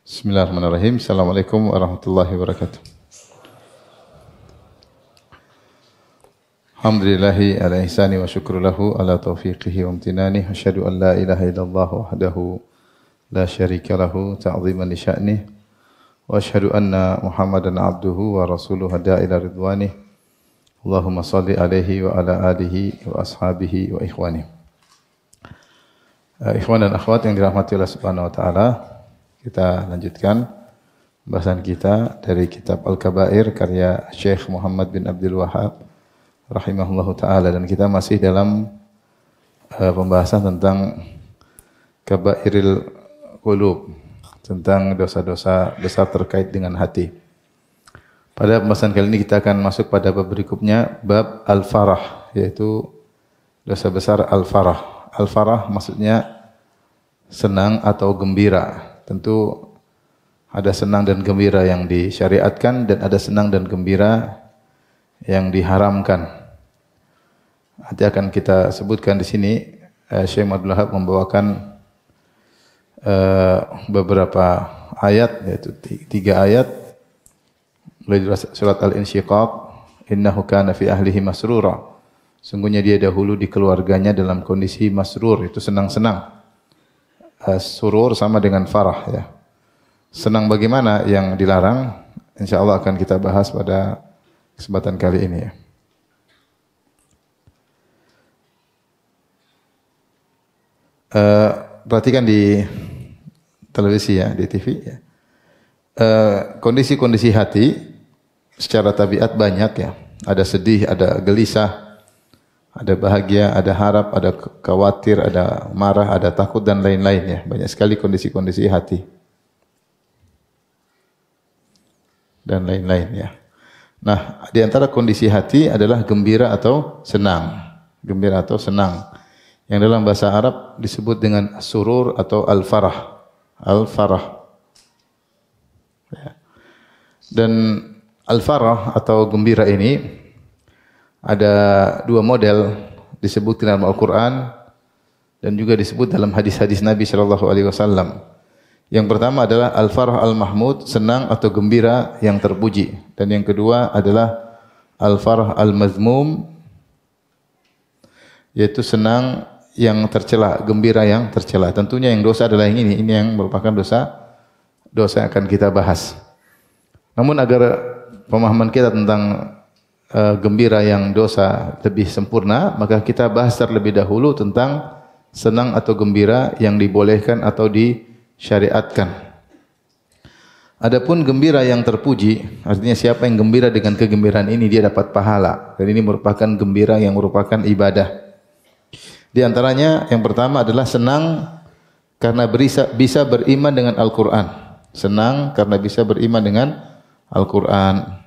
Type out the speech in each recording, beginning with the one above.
Bismillahirrahmanirrahim. Assalamualaikum warahmatullahi wabarakatuh. Alhamdulillahi ala ihsani wa syukru lahu ala taufiqihi wa amtinani. Asyhadu an la ilaha illallah wahdahu la syarika lahu ta'ziman li sya'nih. Wa asyhadu anna Muhammadan abduhu wa rasuluhu hada ila ridwanih. Allahumma salli alaihi wa ala alihi wa ashabihi wa ikhwanih. Ikhwan dan akhwat yang dirahmati Allah Subhanahu wa taala, kita lanjutkan bahasan kita dari kitab Al-Kabair karya Syekh Muhammad bin Abdul Wahhab rahimahullahu taala, dan kita masih dalam pembahasan tentang kabairil qulub, tentang dosa-dosa besar terkait dengan hati. Pada pembahasan kali ini kita akan masuk pada bab berikutnya, bab al-farah, yaitu dosa besar al-farah. Al-farah maksudnya senang atau gembira. Tentu ada senang dan gembira yang disyariatkan dan ada senang dan gembira yang diharamkan. Nanti akan kita sebutkan di sini. Syekh Abdul Wahhab membawakan beberapa ayat, yaitu 3 ayat. Mulai dari surat Al-Insyiqaq, innahu kana fi ahlihi masrura. Sungguhnya dia dahulu di keluarganya dalam kondisi masrur, itu senang-senang. Surur sama dengan farah, ya. Senang bagaimana yang dilarang, insyaallah akan kita bahas pada kesempatan kali ini, ya. Perhatikan di televisi, ya, di TV, ya. Kondisi-kondisi hati secara tabiat banyak, ya. Ada sedih, ada gelisah, ada bahagia, ada harap, ada khawatir, ada marah, ada takut dan lain-lain, ya. Banyak sekali kondisi-kondisi hati. Dan lain-lain, ya. Nah, di antara kondisi hati adalah gembira atau senang. Gembira atau senang. Yang dalam bahasa Arab disebut dengan surur atau al-farah. Al-farah. Ya. Dan al-farah atau gembira ini ada 2 model disebut dalam Al-Quran dan juga disebut dalam hadis-hadis Nabi sallallahu alaihi wasallam. Yang pertama adalah al-farah al-mahmud, senang atau gembira yang terpuji, dan yang kedua adalah al-farah al-mazmum, yaitu senang yang tercela, gembira yang tercela. Tentunya yang dosa adalah yang ini yang merupakan dosa yang akan kita bahas. Namun agar pemahaman kita tentang gembira yang dosa lebih sempurna, maka kita bahas terlebih dahulu tentang senang atau gembira yang dibolehkan atau disyariatkan. Adapun gembira yang terpuji, artinya siapa yang gembira dengan kegembiraan ini dia dapat pahala, dan ini merupakan gembira yang merupakan ibadah. Di antaranya yang pertama adalah senang karena bisa beriman dengan Al-Quran. Senang karena bisa beriman dengan Al-Quran.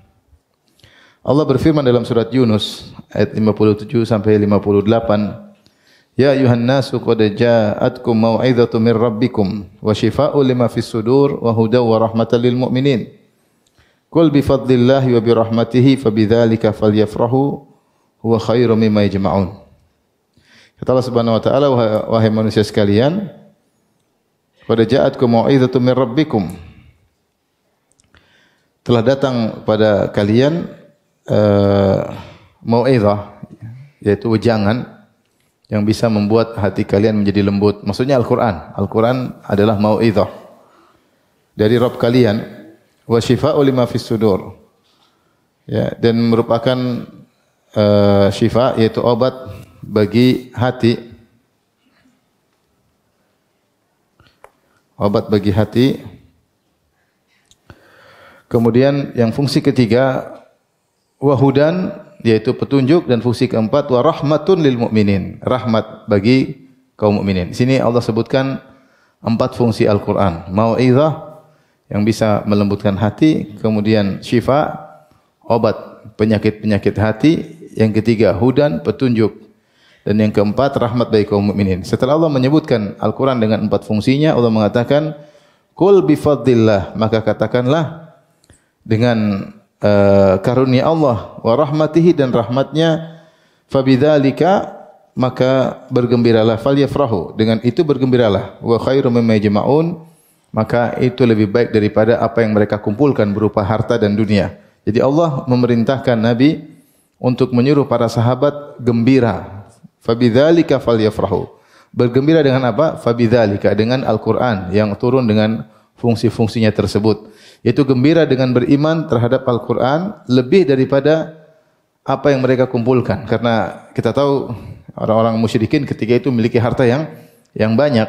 Allah berfirman dalam surat Yunus ayat 57 sampai 58, ya ayuhan nasu qad ja'atkum mau'izatun mir rabbikum wa shifaa'un lima fis sudur wa hudaw wa rahmatan lil mu'minin. Qul bi fadlillahi wa bi rahmatihi fabidzalika falyafrahu huwa khairum mimma yajma'un. Kata Allah Subhanahu wa taala, wahai manusia sekalian, qad ja'atkum mau'izatun mir rabbikum. Telah datang pada kalian mau'izah, yaitu wejangan yang bisa membuat hati kalian menjadi lembut. Maksudnya Al-Quran. Al-Quran adalah mau'izah dari Rabb kalian. Wa shifaa'u lima fis sudur, ya, dan merupakan syifa, yaitu obat bagi hati. Obat bagi hati. Kemudian yang fungsi ketiga, wahudan, yaitu petunjuk, dan fungsi keempat wa rahmatun lil mu'minin, rahmat bagi kaum mukminin. Di sini Allah sebutkan 4 fungsi Al-Qur'an. Mau'izah yang bisa melembutkan hati, kemudian syifa, obat penyakit-penyakit hati, yang ketiga hudan, petunjuk, dan yang keempat rahmat bagi kaum mukminin. Setelah Allah menyebutkan Al-Qur'an dengan 4 fungsinya, Allah mengatakan qul bi fadlillah, maka katakanlah dengan karunia Allah wa rahmatihi, dan rahmatnya, fabidzalika, maka bergembiralah, falyafrahu, dengan itu bergembiralah, wa khairum mimma yajma'un, maka itu lebih baik daripada apa yang mereka kumpulkan berupa harta dan dunia. Jadi Allah memerintahkan Nabi untuk menyuruh para sahabat gembira. Fabidzalika falyafrahu. Bergembira dengan apa? Fabidzalika, dengan Al-Quran yang turun dengan fungsi-fungsinya tersebut. Yaitu gembira dengan beriman terhadap Al-Quran lebih daripada apa yang mereka kumpulkan. Karena kita tahu orang-orang musyrikin ketika itu memiliki harta yang banyak.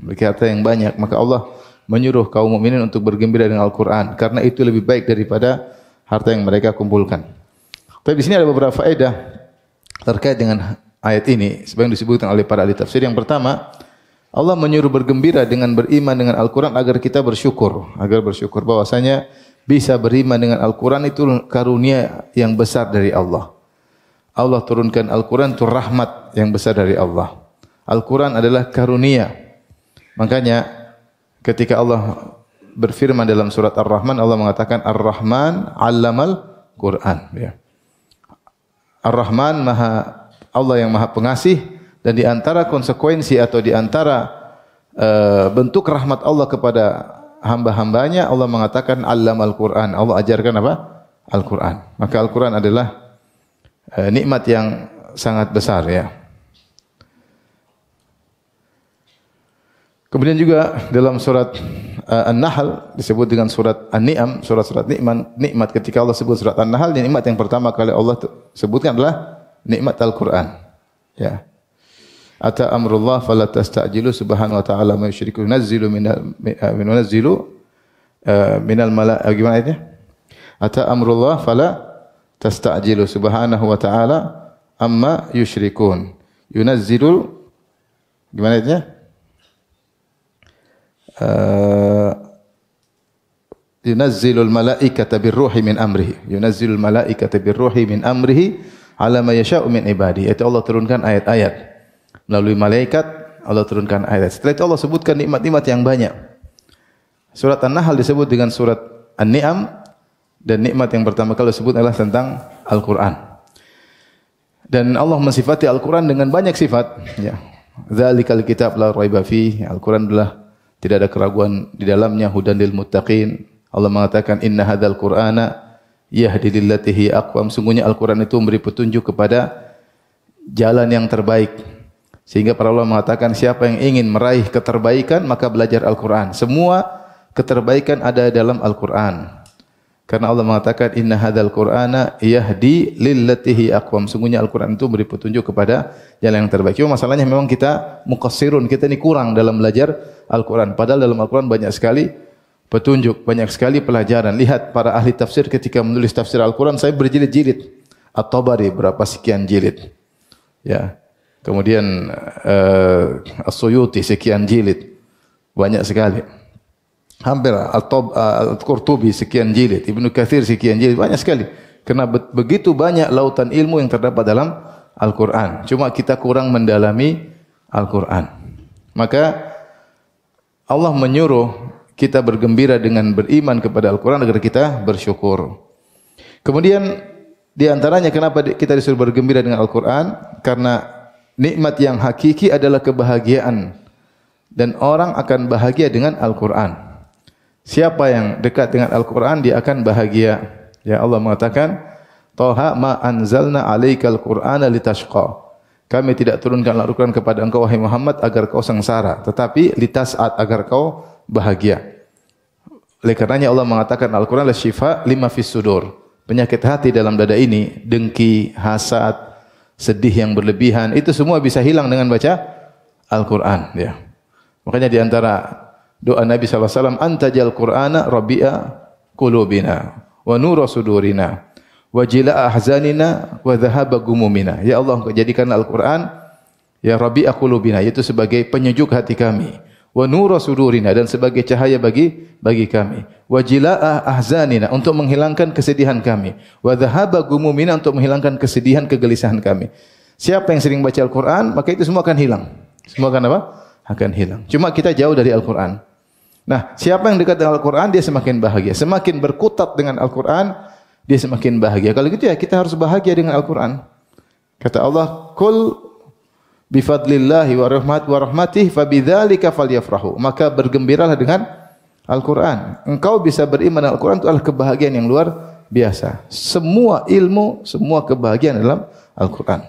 Memiliki harta yang banyak. Maka Allah menyuruh kaum mukminin untuk bergembira dengan Al-Quran. Karena itu lebih baik daripada harta yang mereka kumpulkan. Tapi di sini ada beberapa faedah terkait dengan ayat ini. Sebagian disebutkan oleh para ahli tafsir. Yang pertama, Allah menyuruh bergembira dengan beriman dengan Al-Quran agar kita bersyukur. Agar bersyukur bahwasanya bisa beriman dengan Al-Quran itu karunia yang besar dari Allah. Allah turunkan Al-Quran itu rahmat yang besar dari Allah. Al-Quran adalah karunia. Makanya ketika Allah berfirman dalam surat Ar-Rahman, Allah mengatakan Ar-Rahman 'allamal Quran. Ya. Ar-Rahman Allah yang maha pengasih. Dan di antara konsekuensi atau di antara bentuk rahmat Allah kepada hamba-hambanya, Allah mengatakan Allamal Quran. Allah ajarkan apa? Al-Quran. Maka Al-Quran adalah nikmat yang sangat besar, ya. Kemudian juga dalam surat An-Nahl disebut dengan surat An-Ni'am, surat-surat nikmat. Ketika Allah sebut surat An-Nahl, nikmat yang pertama kali Allah sebutkan adalah nikmat Al-Quran. Ya. Ata amrullah fala tastajilu subhanahu wa ta'ala ma yusyriku yunazzilu minal malaa'ikati. Gimana ayatnya? Ata amrullah fala tastajilu subhanahu wa ta'ala amma yusyrikun. Yunazzilu, gimana ayatnya? Yunazzilul malaa'ikata birruhi min amrihi. Yunazzilul malaa'ikata birruhi min amrihi ala ma yasha'u min ibadihi. Itu Allah turunkan ayat-ayat. Melalui malaikat Allah turunkan ayat. Setelah itu Allah sebutkan nikmat-nikmat yang banyak. Surat An-Nahl disebut dengan surat An-Ni'am, dan nikmat yang pertama kali disebut adalah tentang Al-Quran. Dan Allah mensifati Al-Quran dengan banyak sifat. Ya. Dzalikal kitab la raiba fihi. Al-Quran adalah tidak ada keraguan di dalamnya, hudan lil muttaqin. Allah mengatakan inna hadzal Qur'ana yahdi lillati hiya aqwam. Sungguhnya Al-Quran itu memberi petunjuk kepada jalan yang terbaik. Sehingga para ulama mengatakan siapa yang ingin meraih keterbaikan maka belajar Al-Quran. Semua keterbaikan ada dalam Al-Quran. Karena Allah mengatakan inna hadzal Qur'ana yahdi lillati hiya aqwam. Sungguhnya Al-Quran itu beri petunjuk kepada jalan yang terbaik. Cuma masalahnya memang kita muqassirun, kita ini kurang dalam belajar Al-Quran. Padahal dalam Al-Quran banyak sekali petunjuk, banyak sekali pelajaran. Lihat para ahli tafsir ketika menulis tafsir Al-Quran, saya berjilid-jilid. At-Tabari berapa sekian jilid. Ya. Kemudian As-Suyuti sekian jilid. Banyak sekali. Hampir Al-Qurtubi sekian jilid, Ibnu Katsir sekian jilid, banyak sekali. Karena begitu banyak lautan ilmu yang terdapat dalam Al-Quran. Cuma kita kurang mendalami Al-Quran. Maka Allah menyuruh kita bergembira dengan beriman kepada Al-Quran agar kita bersyukur. Kemudian di antaranya kenapa kita disuruh bergembira dengan Al-Quran? Karena nikmat yang hakiki adalah kebahagiaan. Dan orang akan bahagia dengan Al-Quran. Siapa yang dekat dengan Al-Quran, dia akan bahagia. Ya, Allah mengatakan, Taha ma anzalna alaikal Qur'ana litashqa. Kami tidak turunkan Al-Quran kepada engkau, wahai Muhammad, agar kau sengsara. Tetapi litas'at, agar kau bahagia. Oleh karenanya Allah mengatakan Al-Quran adalah syifa lima fis sudur. Penyakit hati dalam dada ini, dengki, hasad, sedih yang berlebihan, itu semua bisa hilang dengan baca Al-Quran. Ya. Makanya di antara doa Nabi SAW, Antajal Qur'ana Rabbi'a Qulubina, wa nura sudurina, wa jila'a ahzanina, wa dhahaba gumumina. Ya Allah, jadikan Al-Quran, ya Rabbi'a Qulubina, yaitu sebagai penyejuk hati kami. Wa nura sudurina, dan sebagai cahaya bagi kami. Wa jila'a ahzanina, untuk menghilangkan kesedihan kami. Wa dhahaba gumumina, untuk menghilangkan kesedihan, kegelisahan kami. Siapa yang sering baca Al-Quran, maka itu semua akan hilang. Semua akan apa? Akan hilang. Cuma kita jauh dari Al-Quran. Nah, siapa yang dekat dengan Al-Quran, dia semakin bahagia. Semakin berkutat dengan Al-Quran, dia semakin bahagia. Kalau gitu ya, kita harus bahagia dengan Al-Quran. Kata Allah, Qul bifadlillahi wa rahmatihi fabidzalika falyafrahu. Maka bergembiralah dengan Al-Quran. Engkau bisa beriman dengan Al-Quran itu adalah kebahagiaan yang luar biasa. Semua ilmu, semua kebahagiaan dalam Al-Quran.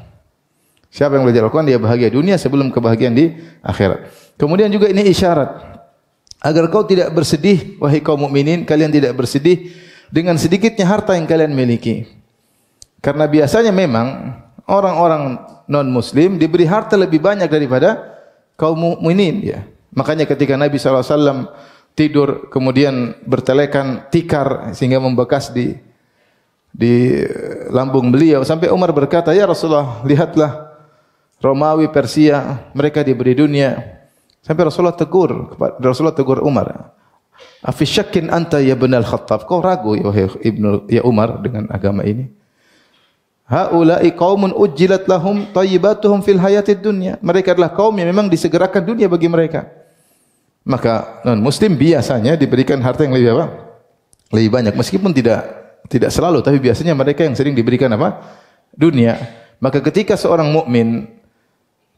Siapa yang belajar Al-Quran dia bahagia dunia sebelum kebahagiaan di akhirat. Kemudian juga ini isyarat agar kau tidak bersedih, wahai kaum mukminin, kalian tidak bersedih dengan sedikitnya harta yang kalian miliki. Karena biasanya memang orang-orang non-muslim diberi harta lebih banyak daripada kaum mukminin, ya. Makanya ketika Nabi SAW tidur kemudian bertelekan tikar sehingga membekas di lambung beliau, sampai Umar berkata, "Ya Rasulullah, lihatlah Romawi, Persia, mereka diberi dunia." Sampai Rasulullah tegur Umar, "Afi syakkin anta ya ibnal Khattab?" Kau ragu ya Umar dengan agama ini? Haula'i qaumun ujjilat lahum thayyibatuhum fil hayatid dunya. Mereka adalah kaum yang memang disegerakan dunia bagi mereka. Maka non-muslim biasanya diberikan harta yang lebih apa? Lebih banyak, meskipun tidak selalu, tapi biasanya mereka yang sering diberikan apa? Dunia. Maka ketika seorang mukmin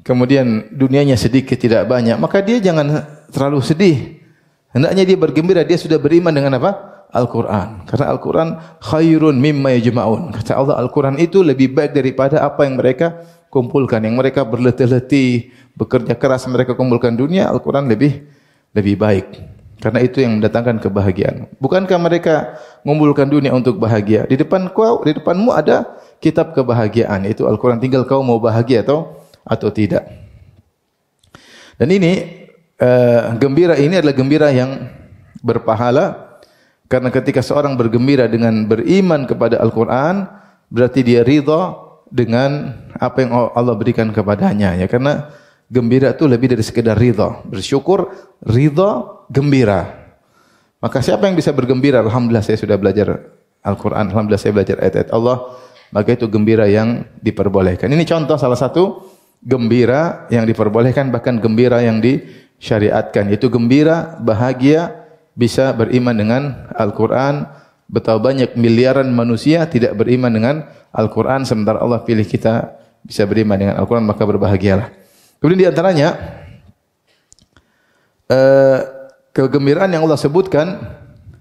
kemudian dunianya sedikit tidak banyak, maka dia jangan terlalu sedih. Hendaknya dia bergembira, dia sudah beriman dengan apa? Al-Quran. Karena Al-Quran khairun mimma yajma'un. Kata Allah, Al-Quran itu lebih baik daripada apa yang mereka kumpulkan. Yang mereka berletih-letih, bekerja keras mereka kumpulkan dunia, Al-Quran lebih baik. Karena itu yang mendatangkan kebahagiaan. Bukankah mereka mengumpulkan dunia untuk bahagia? Di depanmu ada kitab kebahagiaan, yaitu Al-Quran. Tinggal kau mau bahagia atau tidak. Dan ini gembira ini adalah gembira yang berpahala. Karena ketika seorang bergembira dengan beriman kepada Al-Quran, berarti dia ridha dengan apa yang Allah berikan kepadanya. Ya, karena gembira itu lebih dari sekedar ridha. Bersyukur, ridha, gembira. Maka siapa yang bisa bergembira? Alhamdulillah saya sudah belajar Al-Quran. Alhamdulillah saya belajar ayat-ayat Allah. Maka itu gembira yang diperbolehkan. Ini contoh salah satu gembira yang diperbolehkan, bahkan gembira yang disyariatkan. Yaitu gembira, bahagia, bisa beriman dengan Al-Quran. Betapa banyak miliaran manusia tidak beriman dengan Al-Quran, sementara Allah pilih kita bisa beriman dengan Al-Quran, maka berbahagialah. Kemudian di antaranya kegembiraan yang Allah sebutkan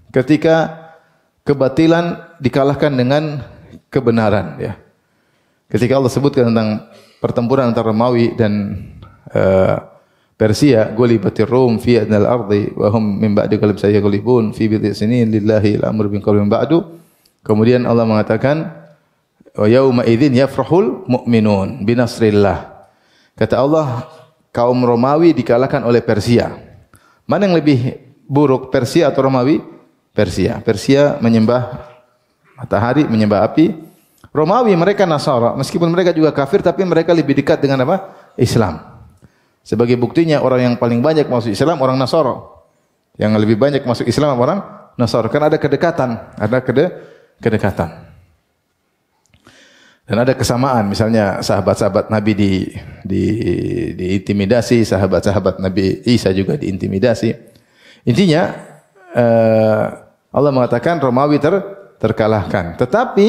ketika kebatilan dikalahkan dengan kebenaran, ya. Ketika Allah sebutkan tentang pertempuran antara Romawi dan Persia, gulibatir Rum fi adnal ardi wa hum min ba'di ghalib sayaghlibun fi bid'i sinin lillahi al-amru min qabli min ba'du. Kemudian Allah mengatakan, wa yauma idzin yafrahul mu'minun bi nasrillah. Kata Allah, kaum Romawi dikalahkan oleh Persia. Mana yang lebih buruk, Persia atau Romawi? Persia. Persia menyembah matahari, menyembah api. Romawi mereka Nasara, meskipun mereka juga kafir, tapi mereka lebih dekat dengan apa? Islam. Sebagai buktinya orang yang paling banyak masuk Islam orang Nasara. Yang lebih banyak masuk Islam orang Nasara. Karena ada kedekatan, kedekatan. Dan ada kesamaan, misalnya sahabat-sahabat Nabi diintimidasi, sahabat-sahabat Nabi Isa juga diintimidasi. Intinya Allah mengatakan Romawi terkalahkan. Tetapi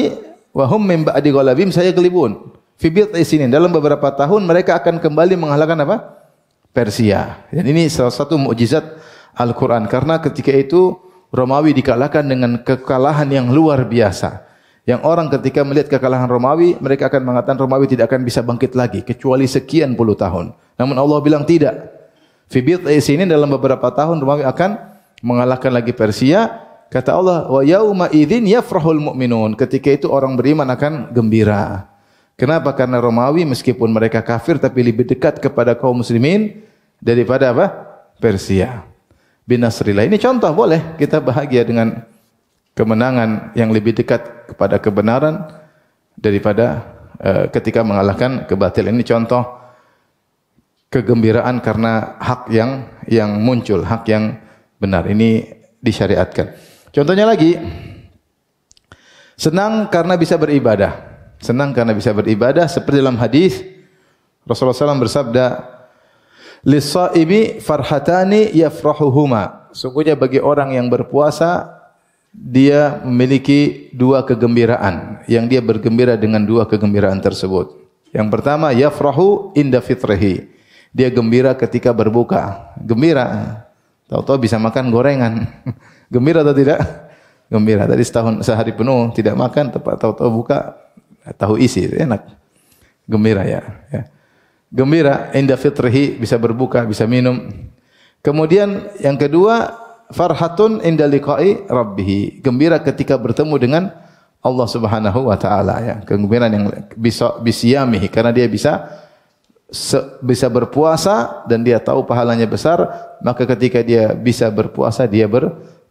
wahum min ba'di ghalabim sayaghlibun. Fi bid'i sinin, dalam beberapa tahun mereka akan kembali mengalahkan apa? Persia. Dan ini salah satu mukjizat Al-Quran. Karena ketika itu Romawi dikalahkan dengan kekalahan yang luar biasa. Yang orang ketika melihat kekalahan Romawi, mereka akan mengatakan Romawi tidak akan bisa bangkit lagi kecuali sekian puluh tahun. Namun Allah bilang tidak. Fi bid'i sinin, dalam beberapa tahun Romawi akan mengalahkan lagi Persia. Kata Allah, wa yauma idzin yafrahul mu'minun. Ketika itu orang beriman akan gembira. Kenapa? Karena Romawi meskipun mereka kafir tapi lebih dekat kepada kaum muslimin daripada apa? Persia. Binasrillah. Ini contoh, boleh kita bahagia dengan kemenangan yang lebih dekat kepada kebenaran daripada ketika mengalahkan kebatilan. Ini contoh kegembiraan karena hak yang muncul, hak yang benar. Ini disyariatkan. Contohnya lagi, senang karena bisa beribadah. Senang karena bisa beribadah, seperti dalam hadis Rasulullah SAW bersabda, "Lis-shaimi farhatani yafrahuhuma." Sungguhnya bagi orang yang berpuasa, dia memiliki dua kegembiraan, yang dia bergembira dengan dua kegembiraan tersebut. Yang pertama, yafrahu inda fitrihi. Dia gembira ketika berbuka. Gembira Tahu-tahu bisa makan gorengan. Gembira atau tidak? Gembira. Tadi sehari penuh tidak makan, tahu-tahu buka tahu isi, enak. Gembira ya. Gembira inda fitrihi, bisa berbuka, bisa minum. Kemudian yang kedua, farhatun inda liqa'i rabbih. Gembira ketika bertemu dengan Allah Subhanahu wa taala ya. Kegembiraan yang bisa bisiyamihi karena dia bisa berpuasa dan dia tahu pahalanya besar, maka ketika dia bisa berpuasa dia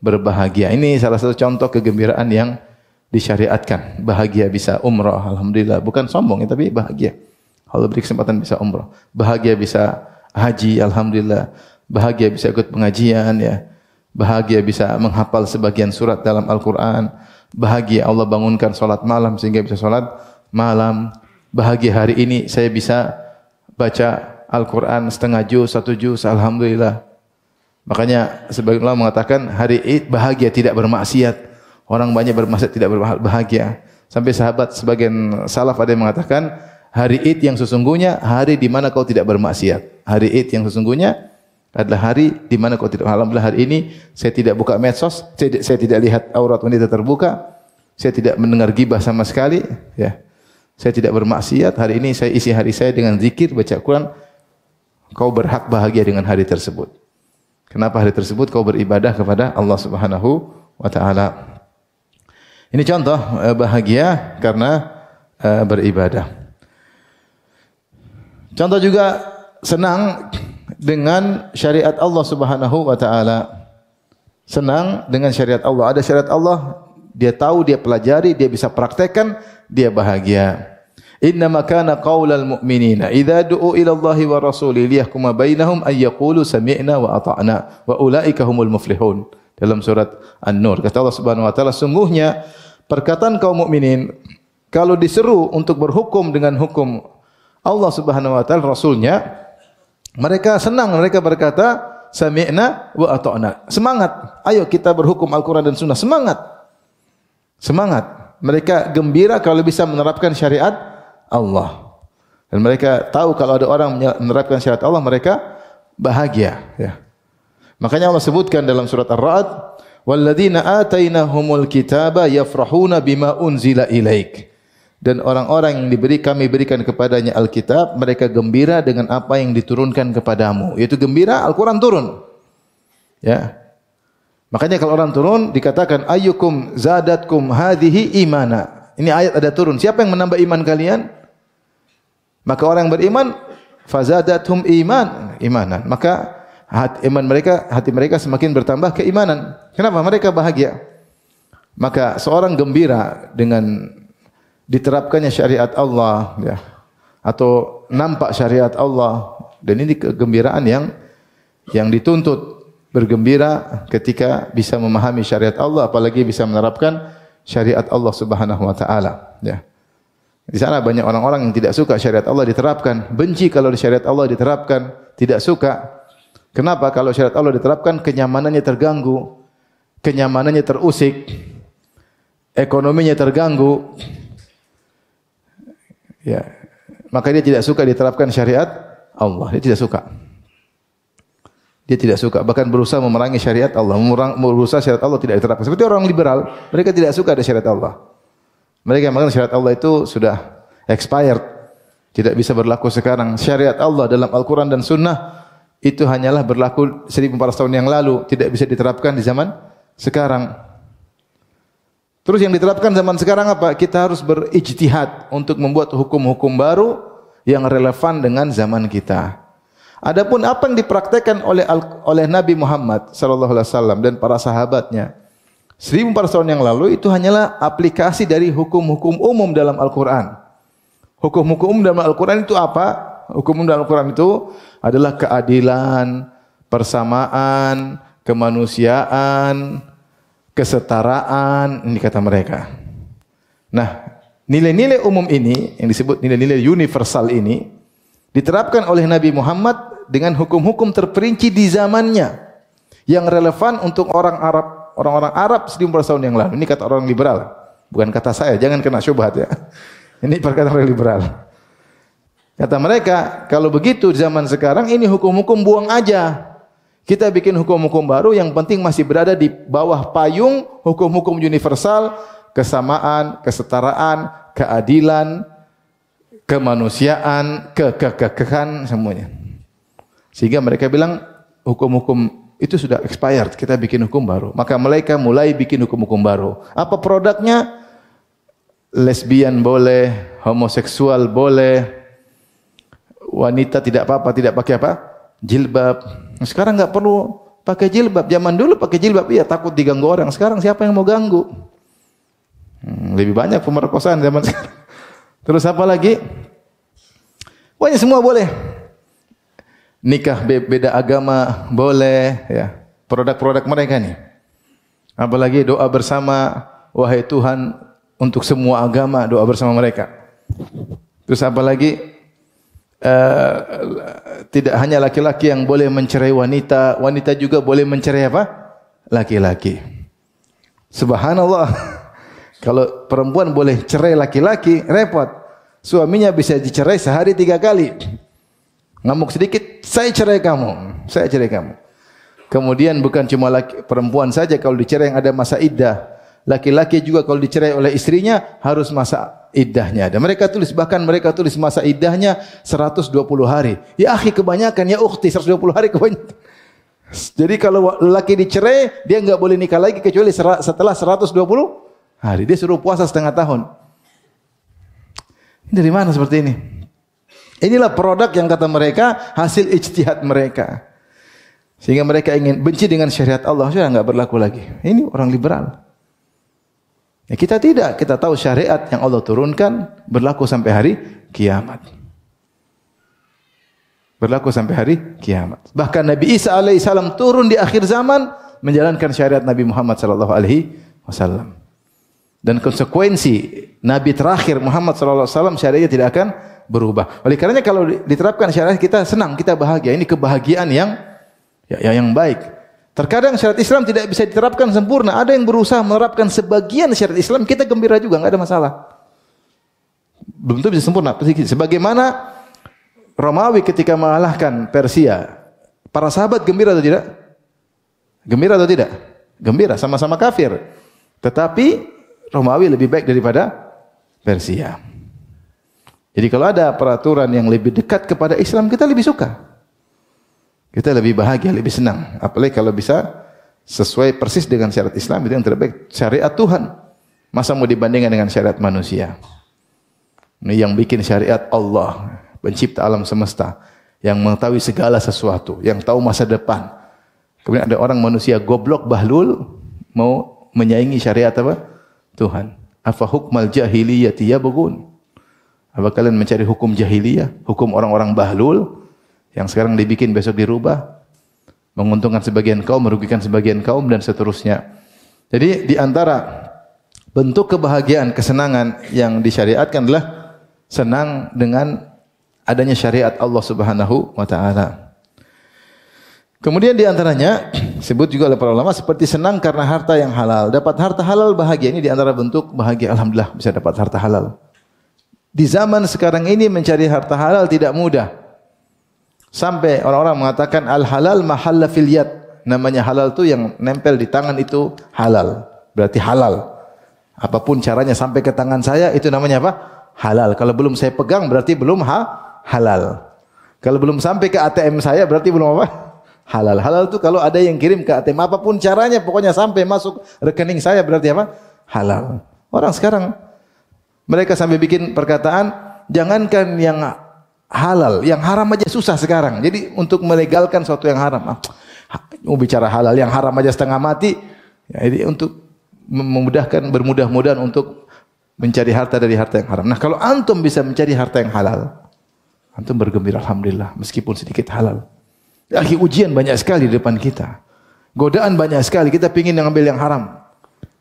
berbahagia. Ini salah satu contoh kegembiraan yang disyariatkan. Bahagia bisa umrah, alhamdulillah. Bukan sombong tapi bahagia. Kalau beri kesempatan bisa umrah. Bahagia bisa haji, alhamdulillah. Bahagia bisa ikut pengajian ya. Bahagia bisa menghafal sebagian surat dalam Al-Qur'an. Bahagia Allah bangunkan salat malam sehingga bisa salat malam. Bahagia hari ini saya bisa baca Al-Quran setengah juz, 1 juz, alhamdulillah. Makanya sebagian ulama mengatakan hari Id bahagia tidak bermaksiat. Orang banyak bermaksiat tidak berbahagia. Sampai sahabat sebagian salaf ada yang mengatakan hari Id yang sesungguhnya hari di mana kau tidak bermaksiat. Hari Id yang sesungguhnya adalah hari di mana kau tidak. Alhamdulillah hari ini saya tidak buka medsos, saya tidak lihat aurat wanita terbuka, saya tidak mendengar gibah sama sekali, ya. Saya tidak bermaksiat. Hari ini saya isi hari saya dengan zikir, baca Quran. Kau berhak bahagia dengan hari tersebut. Kenapa hari tersebut kau beribadah kepada Allah Subhanahu wa taala. Ini contoh bahagia karena beribadah. Contoh juga senang dengan syariat Allah Subhanahu wa taala. Senang dengan syariat Allah. Ada syariat Allah, dia tahu, dia pelajari, dia bisa praktekkan, dia bahagia. Innama kana qaulal mu'minina idza du'u ila Allahi wa rasulihi liyahkuma bainahum ay yaqulu sami'na wa ata'na wa ulaika humul muflihun. Dalam surat An-Nur kata Allah Subhanahu wa taala, sungguhnya perkataan kaum mukminin kalau diseru untuk berhukum dengan hukum Allah Subhanahu wa taala rasulnya, mereka senang, mereka berkata sami'na wa ata'na. Semangat, ayo kita berhukum Al-Qur'an dan Sunnah, semangat. Semangat. Mereka gembira kalau bisa menerapkan syariat Allah. Dan mereka tahu kalau ada orang menerapkan syariat Allah, mereka bahagia. Ya. Makanya Allah sebutkan dalam surat Ar-Ra'd, "Walladzina atainahumul kitaba yafrahuna bima unzila ilaik." Dan orang-orang yang kami berikan kepadanya Alkitab, mereka gembira dengan apa yang diturunkan kepadamu. Yaitu gembira Al-Quran turun. Ya. Makanya kalau orang turun dikatakan ayyukum zadatkum hadhihi imana. Ini ayat ada turun. Siapa yang menambah iman kalian? Maka orang yang beriman fazadathum imanan. Maka hati mereka semakin bertambah keimanan. Kenapa? Mereka bahagia. Maka seorang gembira dengan diterapkannya syariat Allah ya, atau nampak syariat Allah, dan ini kegembiraan yang dituntut. Bergembira ketika bisa memahami syariat Allah, apalagi bisa menerapkan syariat Allah Subhanahu wa taala, ya. Di sana banyak orang-orang yang tidak suka syariat Allah diterapkan, benci kalau syariat Allah diterapkan, tidak suka. Kenapa? Kalau syariat Allah diterapkan kenyamanannya terganggu, kenyamanannya terusik, ekonominya terganggu. Ya, maka dia tidak suka diterapkan syariat Allah, dia tidak suka. Dia tidak suka, bahkan berusaha memerangi syariat Allah, berusaha syariat Allah tidak diterapkan. Seperti orang liberal, mereka tidak suka ada syariat Allah. Mereka mengatakan syariat Allah itu sudah expired, tidak bisa berlaku sekarang. Syariat Allah dalam Al-Quran dan Sunnah itu hanyalah berlaku 1400 tahun yang lalu, tidak bisa diterapkan di zaman sekarang. Terus yang diterapkan zaman sekarang apa? Kita harus berijtihad untuk membuat hukum-hukum baru yang relevan dengan zaman kita. Adapun apa yang dipraktekkan oleh Nabi Muhammad sallallahu alaihi wasallam dan para sahabatnya 1400 tahun yang lalu itu hanyalah aplikasi dari hukum-hukum umum dalam Al-Qur'an. Hukum-hukum umum dalam Al-Qur'an itu apa? Hukum umum dalam Al-Qur'an itu adalah keadilan, persamaan, kemanusiaan, kesetaraan, ini kata mereka. Nah, nilai-nilai umum ini yang disebut nilai-nilai universal ini diterapkan oleh Nabi Muhammad dengan hukum-hukum terperinci di zamannya yang relevan untuk orang-orang Arab 1400 tahun yang lalu. Ini kata orang liberal, bukan kata saya, jangan kena syubhat ya. Ini perkataan orang liberal. Kata mereka, kalau begitu zaman sekarang ini hukum-hukum buang aja. Kita bikin hukum-hukum baru yang penting masih berada di bawah payung hukum-hukum universal, kesamaan, kesetaraan, keadilan, kemanusiaan, kekekakan semuanya. Sehingga mereka bilang hukum-hukum itu sudah expired, kita bikin hukum baru. Maka mereka mulai bikin hukum-hukum baru. Apa produknya? Lesbian boleh, homoseksual boleh, wanita tidak apa-apa, tidak pakai apa? Jilbab. Sekarang enggak perlu pakai jilbab. Zaman dulu pakai jilbab, iya takut diganggu orang. Sekarang siapa yang mau ganggu? Lebih banyak pemerkosaan zaman sekarang. Terus apa lagi? Pokoknya semua boleh. Nikah beda agama boleh, ya. Produk-produk mereka nih. Apalagi doa bersama, wahai Tuhan, untuk semua agama, doa bersama mereka. Terus apa lagi? Tidak hanya laki-laki yang boleh mencerai wanita, wanita juga boleh mencerai apa? Laki-laki. Subhanallah. Kalau perempuan boleh cerai laki-laki, repot. Suaminya bisa dicerai sehari 3 kali. Ngamuk sedikit, saya cerai kamu, saya cerai kamu. Kemudian bukan cuma perempuan saja kalau dicerai yang ada masa iddah. Laki-laki juga kalau dicerai oleh istrinya harus masa iddahnya. Dan mereka tulis, bahkan mereka tulis masa iddahnya 120 hari. Ya akhi, kebanyakan, ya ukhti, 120 hari kebanyakan. Jadi kalau laki dicerai, dia enggak boleh nikah lagi kecuali setelah 120 hari. Dia suruh puasa setengah tahun. Ini dari mana seperti ini? Inilah produk yang kata mereka hasil ijtihad mereka. Sehingga mereka ingin benci dengan syariat Allah, sudah enggak berlaku lagi. Ini orang liberal. Ya, kita tidak, kita tahu syariat yang Allah turunkan berlaku sampai hari kiamat. Berlaku sampai hari kiamat. Bahkan Nabi Isa alaihissalam turun di akhir zaman menjalankan syariat Nabi Muhammad sallallahu alaihi wasallam. Dan konsekuensi Nabi terakhir Muhammad sallallahu alaihi wasallam syariatnya tidak akan berubah. Oleh karenanya kalau diterapkan syariat kita senang, kita bahagia. Ini kebahagiaan yang baik. Terkadang syariat Islam tidak bisa diterapkan sempurna. Ada yang berusaha menerapkan sebagian syariat Islam, kita gembira juga, enggak ada masalah. Belum tentu bisa sempurna. Sebagaimana Romawi ketika mengalahkan Persia, para sahabat gembira atau tidak? Gembira atau tidak? Gembira, sama-sama kafir. Tetapi Romawi lebih baik daripada Persia. Jadi kalau ada peraturan yang lebih dekat kepada Islam, kita lebih suka. Kita lebih bahagia, lebih senang. Apalagi kalau bisa sesuai persis dengan syariat Islam, itu yang terbaik. Syariat Tuhan. Masa mau dibandingkan dengan syariat manusia? Ini yang bikin syariat Allah, pencipta alam semesta, yang mengetahui segala sesuatu, yang tahu masa depan. Kemudian ada orang manusia goblok, bahlul, mau menyaingi syariat apa? Tuhan. Afa hukmal jahiliyati yabghun? Apa kalian mencari hukum jahiliyah, hukum orang-orang bahlul yang sekarang dibikin besok dirubah, menguntungkan sebagian kaum, merugikan sebagian kaum dan seterusnya. Jadi di antara bentuk kebahagiaan, kesenangan yang disyariatkan adalah senang dengan adanya syariat Allah Subhanahu wa taala. Kemudian di antaranya disebut juga oleh para ulama seperti senang karena harta yang halal. Dapat harta halal bahagia, ini di antara bentuk bahagia. Alhamdulillah bisa dapat harta halal. Di zaman sekarang ini mencari harta halal tidak mudah. Sampai orang-orang mengatakan al-halal mahalla fil yad. Namanya halal itu yang nempel di tangan itu halal. Berarti halal. Apapun caranya sampai ke tangan saya itu namanya apa? Halal. Kalau belum saya pegang berarti belum halal. Kalau belum sampai ke ATM saya berarti belum apa? Halal. Halal itu kalau ada yang kirim ke ATM apapun caranya pokoknya sampai masuk rekening saya berarti apa? Halal. Orang sekarang mereka sampai bikin perkataan jangankan yang halal, yang haram aja susah sekarang. Jadi untuk melegalkan sesuatu yang haram, mau bicara halal, yang haram aja setengah mati. Ya, jadi untuk memudahkan, bermudah-mudahan untuk mencari harta dari harta yang haram. Nah kalau antum bisa mencari harta yang halal, antum bergembira alhamdulillah, meskipun sedikit halal. Akhi, ujian banyak sekali di depan kita, godaan banyak sekali. Kita pingin ngambil yang haram,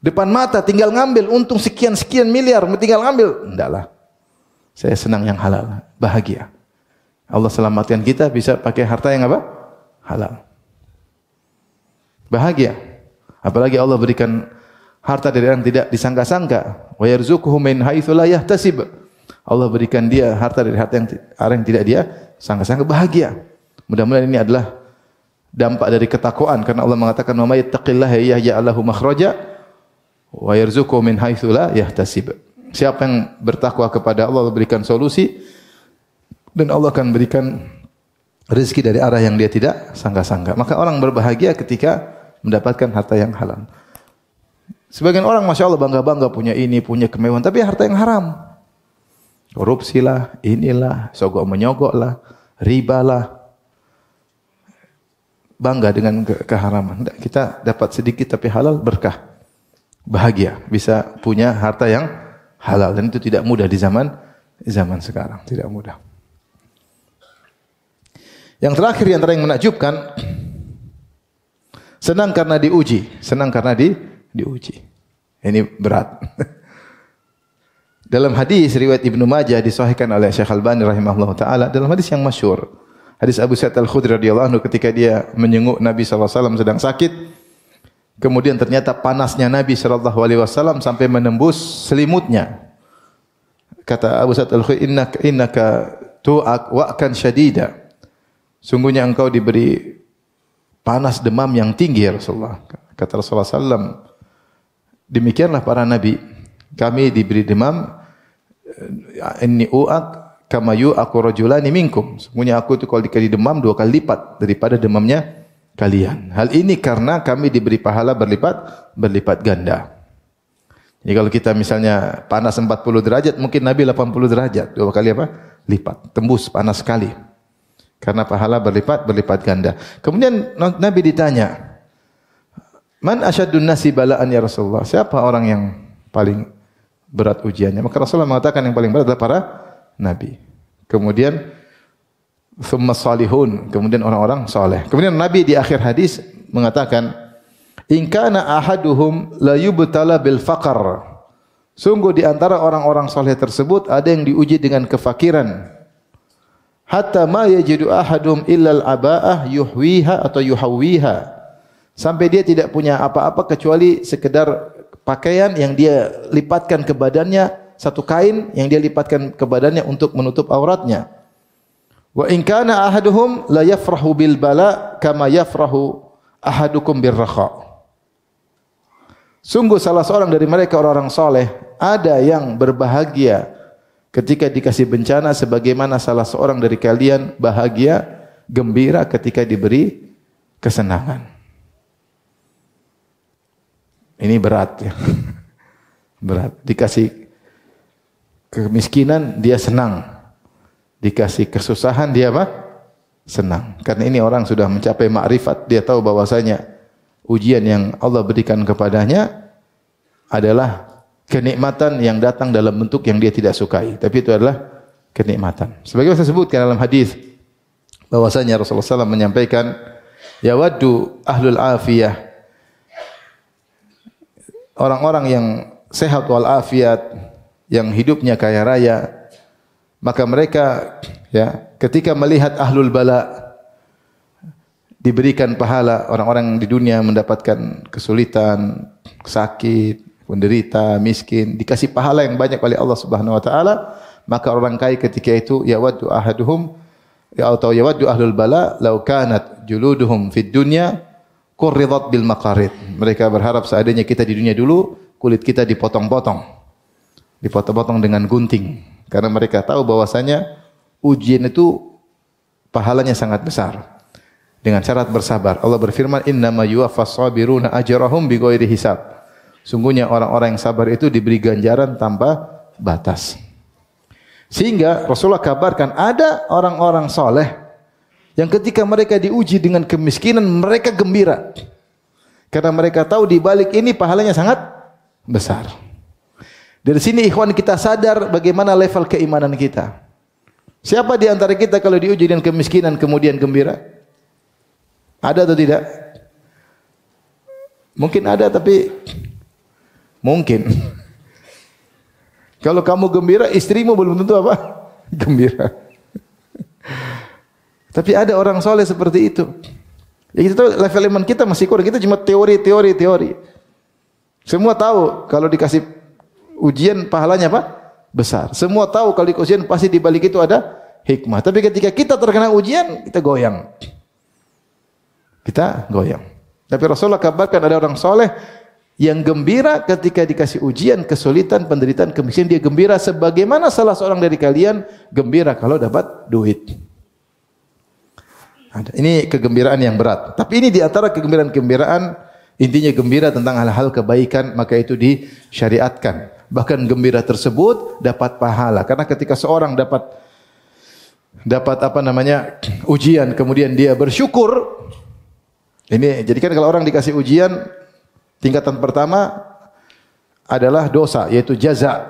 depan mata tinggal ngambil, untung sekian miliar, tinggal ngambil. Enggaklah, saya senang yang halal, bahagia. Allah selamatkan kita bisa pakai harta yang apa? Halal. Bahagia. Apalagi Allah berikan harta dari yang tidak disangka-sangka. Wa yarzuquhu min haitsu la yahtasib. Allah berikan dia harta dari harta yang tidak dia sangka-sangka, bahagia. Mudah-mudahan ini adalah dampak dari ketakwaan karena Allah mengatakan wa may yattaqillaha yaj'al lahu makhraja wa yarzuqhu min haitsu la yahtasib. Siapa yang bertakwa kepada Allah, Allah berikan solusi dan Allah akan berikan rezeki dari arah yang dia tidak sangka-sangka. Maka orang berbahagia ketika mendapatkan harta yang halal. Sebagian orang Masya Allah bangga-bangga punya ini, punya kemewahan, tapi harta yang haram. Korupsi lah, inilah, sogok menyogok lah, riba lah. Bangga dengan keharaman. Kita dapat sedikit tapi halal, berkah. Bahagia, bisa punya harta yang halal. Dan itu tidak mudah di zaman sekarang. Tidak mudah. Yang terakhir, yang menakjubkan, senang karena diuji. Senang karena diuji. Ini berat. Dalam hadis riwayat Ibnu Majah disahihkan oleh Syekh Albani rahimahullah taala, dalam hadis yang masyhur, hadis Abu Sa'id Al-Khudri radhiyallahu anhu ketika dia menjenguk Nabi sallallahu alaihi wasallam sedang sakit, kemudian ternyata panasnya Nabi sallallahu alaihi wasallam sampai menembus selimutnya. Kata Abu Sa'id Al-Khudri, innaka tu'ak wa'kan syadida. Sungguhnya engkau diberi panas demam yang tinggi ya Rasulullah. Kata Rasulullah sallallahu, demikianlah para nabi, kami diberi demam, inni u'ak kama yu'aku rajulani minkum. Sungguhnya aku itu kalau dikali demam 2 kali lipat daripada demamnya kalian. Hal ini karena kami diberi pahala berlipat ganda. Jadi kalau kita misalnya panas 40 derajat, mungkin Nabi 80 derajat, 2 kali apa? Lipat, tembus panas sekali. Karena pahala berlipat ganda. Kemudian Nabi ditanya, man asyaddun nasi bala'an ya Rasulullah? Siapa orang yang paling berat ujiannya? Maka Rasulullah mengatakan yang paling berat adalah para nabi. Kemudian thumma salihun, kemudian orang-orang saleh. Kemudian Nabi di akhir hadis mengatakan, in kana ahaduhum la yubtala bil faqr. Sungguh di antara orang-orang saleh tersebut ada yang diuji dengan kefakiran. Hatta ma yajidu ahadum illa al-aba'ah yuhwiha atau yuhawwiha. Sampai dia tidak punya apa-apa kecuali sekedar pakaian yang dia lipatkan ke badannya, satu kain yang dia lipatkan ke badannya untuk menutup auratnya. Wa in kana ahaduhum la yafrahu bil bala kama yafrahu ahadukum bir rakha. Sungguh salah seorang dari mereka orang-orang saleh ada yang berbahagia ketika dikasih bencana sebagaimana salah seorang dari kalian bahagia, gembira ketika diberi kesenangan. Ini berat ya. Berat. Dikasih kemiskinan dia senang. Dikasih kesusahan dia apa? Senang. Karena ini orang sudah mencapai ma'rifat, dia tahu bahwasanya ujian yang Allah berikan kepadanya adalah kenikmatan yang datang dalam bentuk yang dia tidak sukai, tapi itu adalah kenikmatan. Sebagaimana saya sebutkan dalam hadis bahwasanya Rasulullah SAW menyampaikan, yawaddu ahlul afiyah, orang-orang yang sehat wal afiat, yang hidupnya kaya raya, maka mereka ya ketika melihat ahlul bala diberikan pahala, orang-orang di dunia mendapatkan kesulitan, sakit, menderita, miskin, dikasih pahala yang banyak oleh Allah Subhanahu wa taala, maka orang kaya ketika itu yawaddu ahaduhum atau yawaddu ahlul bala law kanat juluduhum fid dunya qurridat bil maqarid. Mereka berharap seandainya kita di dunia dulu kulit kita dipotong-potong. Dipotong-potong dengan gunting. Karena mereka tahu bahwasanya ujian itu pahalanya sangat besar. Dengan syarat bersabar. Allah berfirman, "Innama yuwaffas sabiruna ajrahum bighairi hisab." Sungguhnya orang-orang yang sabar itu diberi ganjaran tanpa batas. Sehingga Rasulullah kabarkan ada orang-orang soleh yang ketika mereka diuji dengan kemiskinan, mereka gembira. Karena mereka tahu di balik ini pahalanya sangat besar. Dari sini ikhwan kita sadar bagaimana level keimanan kita. Siapa di antara kita kalau diuji dengan kemiskinan kemudian gembira? Ada atau tidak? Mungkin ada tapi mungkin. Kalau kamu gembira, istrimu belum tentu apa? Gembira. Tapi ada orang soleh seperti itu. Ya kita tahu level iman kita masih kurang. Kita cuma teori. Semua tahu kalau dikasih ujian pahalanya apa? Besar. Semua tahu kalau dikasih ujian pasti di balik itu ada hikmah. Tapi ketika kita terkena ujian, kita goyang. kita goyang. Tapi Rasulullah kabarkan ada orang soleh yang gembira ketika dikasih ujian, kesulitan, penderitaan, kemiskinan, dia gembira sebagaimana salah seorang dari kalian gembira kalau dapat duit. Ini kegembiraan yang berat. Tapi ini di antara kegembiraan-kegembiraan, intinya gembira tentang hal-hal kebaikan, maka itu disyariatkan. Bahkan gembira tersebut dapat pahala. Karena ketika seorang dapat ujian, kemudian dia bersyukur. Ini jadi kan kalau orang dikasih ujian, tingkatan pertama adalah dosa, yaitu jaza.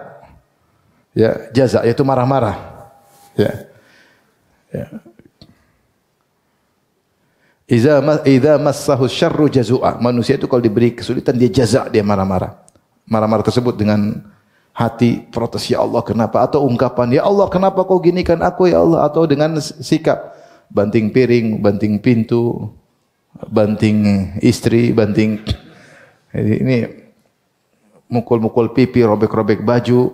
Ya, jaza yaitu marah-marah. Ya. Ya. Idza massahu syarru jazua. Manusia itu kalau diberi kesulitan dia jaza, dia marah-marah. Marah-marah tersebut dengan hati protes, ya Allah kenapa, atau ungkapan ya Allah kenapa kau ginikan aku ya Allah, atau dengan sikap banting piring, banting pintu, banting istri, banting ini mukul-mukul pipi, robek-robek baju.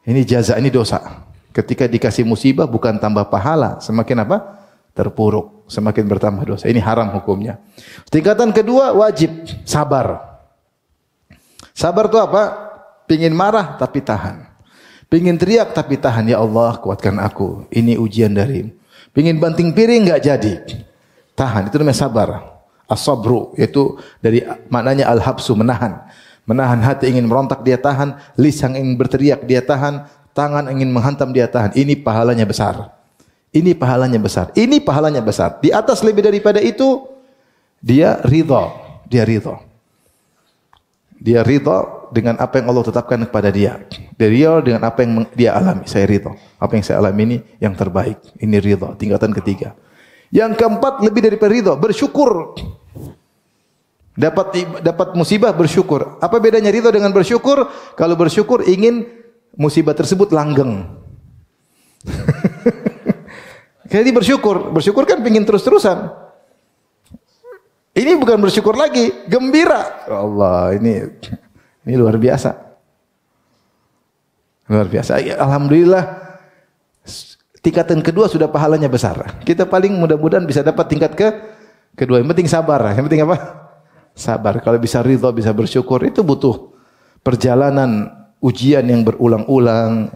Ini jaza, ini dosa. Ketika dikasih musibah bukan tambah pahala, semakin apa? Terpuruk, semakin bertambah dosa. Ini haram hukumnya. Tingkatan kedua wajib sabar. Sabar itu apa? Pingin marah tapi tahan. Pingin teriak tapi tahan. Ya Allah kuatkan aku. Ini ujian darimu. Pingin banting piring enggak jadi. Tahan. Itu namanya sabar. As-sabru. Yaitu dari maknanya al-habsu, menahan. Menahan hati ingin merontak dia tahan. Lisan ingin berteriak dia tahan. Tangan ingin menghantam dia tahan. Ini pahalanya besar. Ini pahalanya besar. Ini pahalanya besar. Di atas lebih daripada itu, dia ridha. Dia ridha. Dia ridha dengan apa yang Allah tetapkan kepada dia. Dia ridha dengan apa yang dia alami. Saya ridha. Apa yang saya alami ini yang terbaik. Ini ridha. Tingkatan ketiga. Yang keempat lebih daripada ridha, bersyukur. Dapat musibah bersyukur. Apa bedanya ridha dengan bersyukur? Kalau bersyukur ingin musibah tersebut langgeng. Jadi bersyukur. Bersyukur kan pingin terus-terusan. Ini bukan bersyukur lagi, gembira. Allah, ini luar biasa. Luar biasa. Alhamdulillah tingkatan kedua sudah pahalanya besar. Kita paling mudah-mudahan bisa dapat tingkat kedua. Yang penting sabar. Yang penting apa? Sabar. Kalau bisa ridha, bisa bersyukur, itu butuh perjalanan ujian yang berulang-ulang,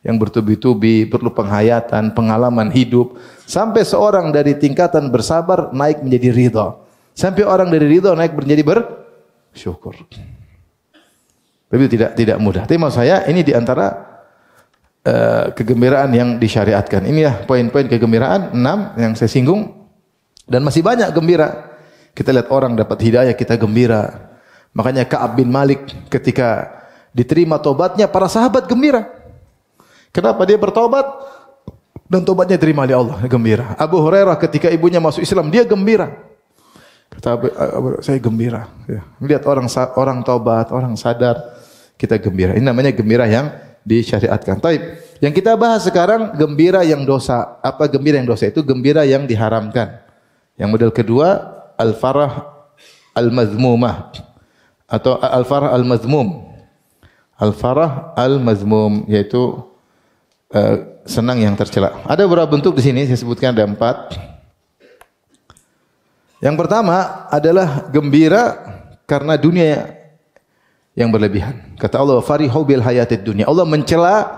yang bertubi-tubi, perlu penghayatan, pengalaman hidup, sampai seorang dari tingkatan bersabar naik menjadi ridha, sampai orang dari ridha naik menjadi bersyukur. Tapi tidak mudah. Tapi maksud saya ini diantara kegembiraan yang disyariatkan. Ini ya poin-poin kegembiraan 6 yang saya singgung, dan masih banyak gembira. Kita lihat orang dapat hidayah, kita gembira. Makanya Ka'ab bin Malik ketika diterima tobatnya, para sahabat gembira. Kenapa? Dia bertobat dan tobatnya diterima oleh Allah, gembira. Abu Hurairah ketika ibunya masuk Islam, dia gembira. Kata Abu, saya gembira. Ya. Melihat orang tobat, orang sadar, kita gembira. Ini namanya gembira yang disyariatkan. Taib. Yang kita bahas sekarang gembira yang dosa. Apa gembira yang dosa? Itu gembira yang diharamkan. Yang model kedua, al-farah al-mazmumah atau al-farah al-mazmum. Al-farah al-mazmum yaitu senang yang tercela. Ada beberapa bentuk di sini, saya sebutkan ada 4. Yang pertama adalah gembira karena dunia yang berlebihan. Kata Allah, farihu bil hayatid dunya. Allah mencela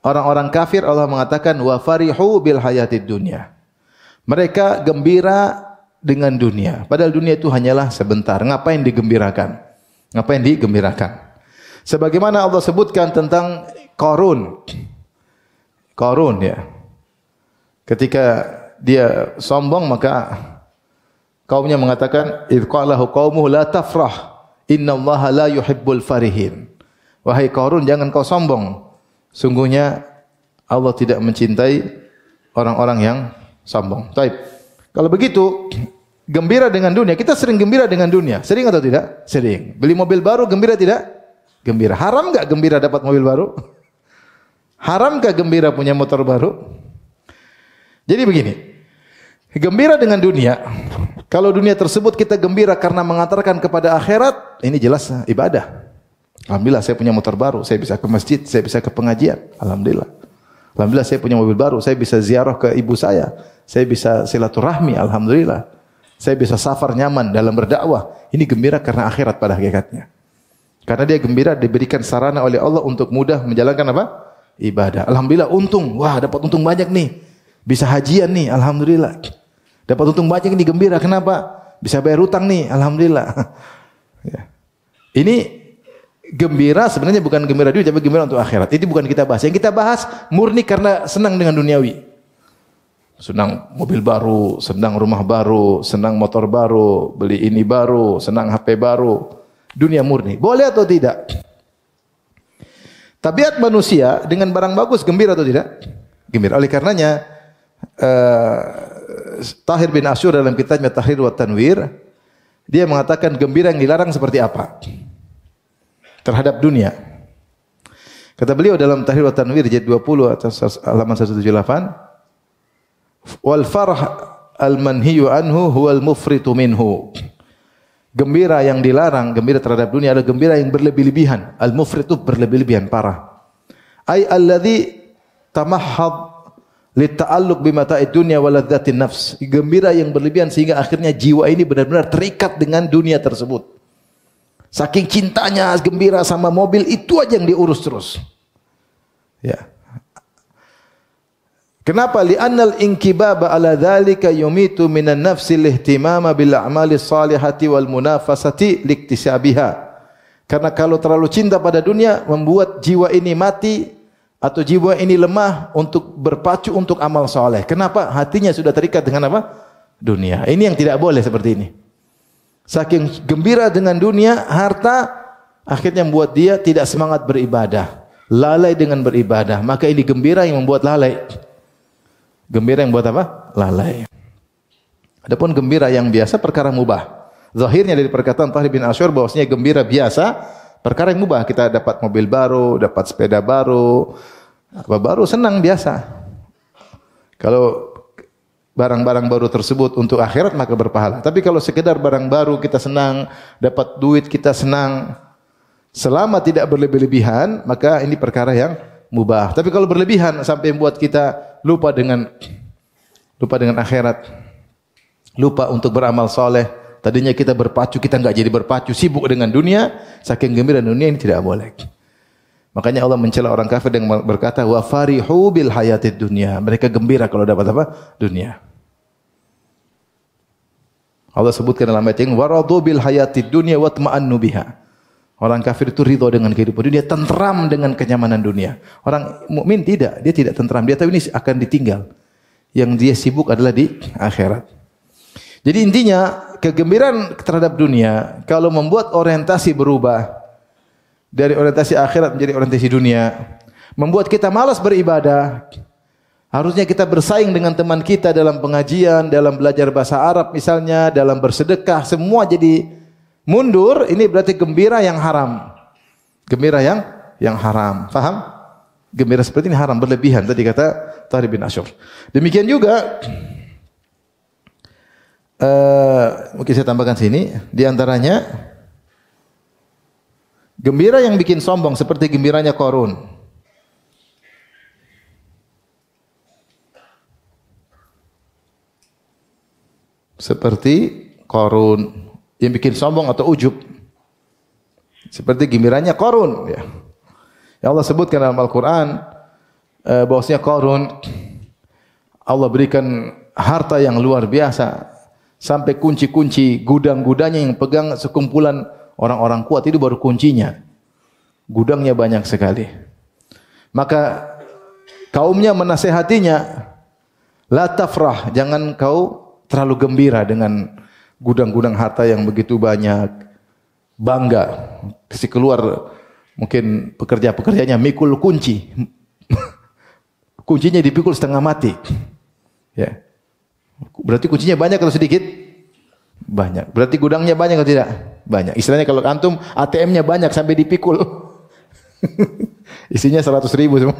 orang-orang kafir. Allah mengatakan wa farihu bil hayatid dunya. Mereka gembira dengan dunia. Padahal dunia itu hanyalah sebentar. Ngapain digembirakan? Ngapain digembirakan? Sebagaimana Allah sebutkan tentang Qarun. Qarun ya. Ketika dia sombong maka kaumnya mengatakan idz qalahu qaumuhu la tafrah innallaha la yuhibbul farihin. Wahai Qarun, jangan kau sombong. Sungguhnya Allah tidak mencintai orang-orang yang sombong. Baik. Kalau begitu, gembira dengan dunia. Kita sering gembira dengan dunia. Sering atau tidak? Sering. Beli mobil baru gembira tidak? Gembira. Haram enggak gembira dapat mobil baru? Haramkah gembira punya motor baru? Jadi begini, gembira dengan dunia. Kalau dunia tersebut kita gembira karena mengantarkan kepada akhirat, ini jelas ibadah. Alhamdulillah saya punya motor baru, saya bisa ke masjid, saya bisa ke pengajian. Alhamdulillah. Alhamdulillah saya punya mobil baru, saya bisa ziarah ke ibu saya bisa silaturahmi. Alhamdulillah. Saya bisa safar nyaman dalam berdakwah. Ini gembira karena akhirat pada hakikatnya. Karena dia gembira diberikan sarana oleh Allah untuk mudah menjalankan apa? Ibadah. Alhamdulillah untung. Wah, dapat untung banyak nih. Bisa hajian nih, alhamdulillah. Dapat untung banyak nih, gembira. Kenapa? Bisa bayar hutang nih, alhamdulillah. Ya. Ini gembira sebenarnya bukan gembira duit, tapi gembira untuk akhirat. Ini bukan kita bahas. Yang kita bahas murni karena senang dengan duniawi. Senang mobil baru, senang rumah baru, senang motor baru, beli ini baru, senang HP baru. Dunia murni. Boleh atau tidak? Tabiat manusia dengan barang bagus gembira atau tidak? Gembira. Oleh karenanya Tahir bin Asyur dalam kitabnya Tahrir wa Tanwir, dia mengatakan gembira yang dilarang seperti apa? Terhadap dunia. Kata beliau dalam Tahrir wa Tanwir jilid 20 atas halaman 178, wal farh al manhiyu anhu huwal mufritu minhu. Gembira yang dilarang, gembira terhadap dunia adalah gembira yang berlebih-lebihan. Al mufritu berlebih-lebihan, parah. Ai alladhi tamahhad lita'alluq bimata'id dunya wa ladzatin nafs. Gembira yang berlebihan sehingga akhirnya jiwa ini benar-benar terikat dengan dunia tersebut. Saking cintanya gembira sama mobil itu aja yang diurus terus. Ya. Kenapa? Li'annal inkibaba ala dzalika yumitu minan nafsi al-ihtimama bil a'mali salihati wal munafasati liktisabiha. Karena kalau terlalu cinta pada dunia membuat jiwa ini mati atau jiwa ini lemah untuk berpacu untuk amal saleh. Kenapa? Hatinya sudah terikat dengan apa? Dunia. Ini yang tidak boleh seperti ini. Saking gembira dengan dunia, harta akhirnya membuat dia tidak semangat beribadah, lalai dengan beribadah. Maka ini gembira yang membuat lalai. Gembira yang buat apa? Lalai. Adapun gembira yang biasa perkara mubah. Zahirnya dari perkataan Tahir bin Asyur bahwasanya gembira biasa perkara yang mubah. Kita dapat mobil baru, dapat sepeda baru, apa baru senang biasa. Kalau barang-barang baru tersebut untuk akhirat maka berpahala. Tapi kalau sekedar barang baru kita senang, dapat duit kita senang, selama tidak berlebih-lebihan maka ini perkara yang mubah. Tapi kalau berlebihan sampai membuat kita lupa dengan akhirat, lupa untuk beramal soleh. Tadinya kita berpacu, kita enggak jadi berpacu, sibuk dengan dunia, saking gembira dunia ini tidak boleh. Makanya Allah mencela orang kafir dengan berkata wa farihu bil hayatid dunya. Mereka gembira kalau dapat apa? Dunia. Allah sebutkan dalam ayat yang waradu bil hayatid dunya watma'annu biha. Orang kafir itu ridha dengan kehidupan dunia, tentram dengan kenyamanan dunia. Orang mukmin tidak, dia tidak tentram. Dia tahu ini akan ditinggal. Yang dia sibuk adalah di akhirat. Jadi intinya kegembiraan terhadap dunia kalau membuat orientasi berubah dari orientasi akhirat menjadi orientasi dunia, membuat kita malas beribadah. Harusnya kita bersaing dengan teman kita dalam pengajian, dalam belajar bahasa Arab misalnya, dalam bersedekah, semua jadi mundur, ini berarti gembira yang haram. Gembira yang haram. Faham? Gembira seperti ini haram, berlebihan. Tadi kata Tahir bin Asyur. Demikian juga mungkin saya tambahkan sini, di antaranya gembira yang bikin sombong seperti gembiranya Qarun. Seperti Qarun yang bikin sombong atau ujub. Seperti gembiranya Qarun, ya. Ya Allah sebutkan dalam Al-Qur'an bahwasanya Qarun Allah berikan harta yang luar biasa sampai kunci-kunci gudang-gudangnya yang pegang sekumpulan orang-orang kuat itu baru kuncinya. Gudangnya banyak sekali. Maka kaumnya menasehatinya, la tafrah, jangan kau terlalu gembira dengan gudang-gudang harta yang begitu banyak. Bangga, kasih keluar mungkin pekerja-pekerjanya mikul kunci. Kuncinya dipikul setengah mati. Ya. Berarti kuncinya banyak atau sedikit? Banyak. Berarti gudangnya banyak atau tidak? Banyak. Istilahnya kalau antum ATM-nya banyak sampai dipikul. Isinya 100.000 semua.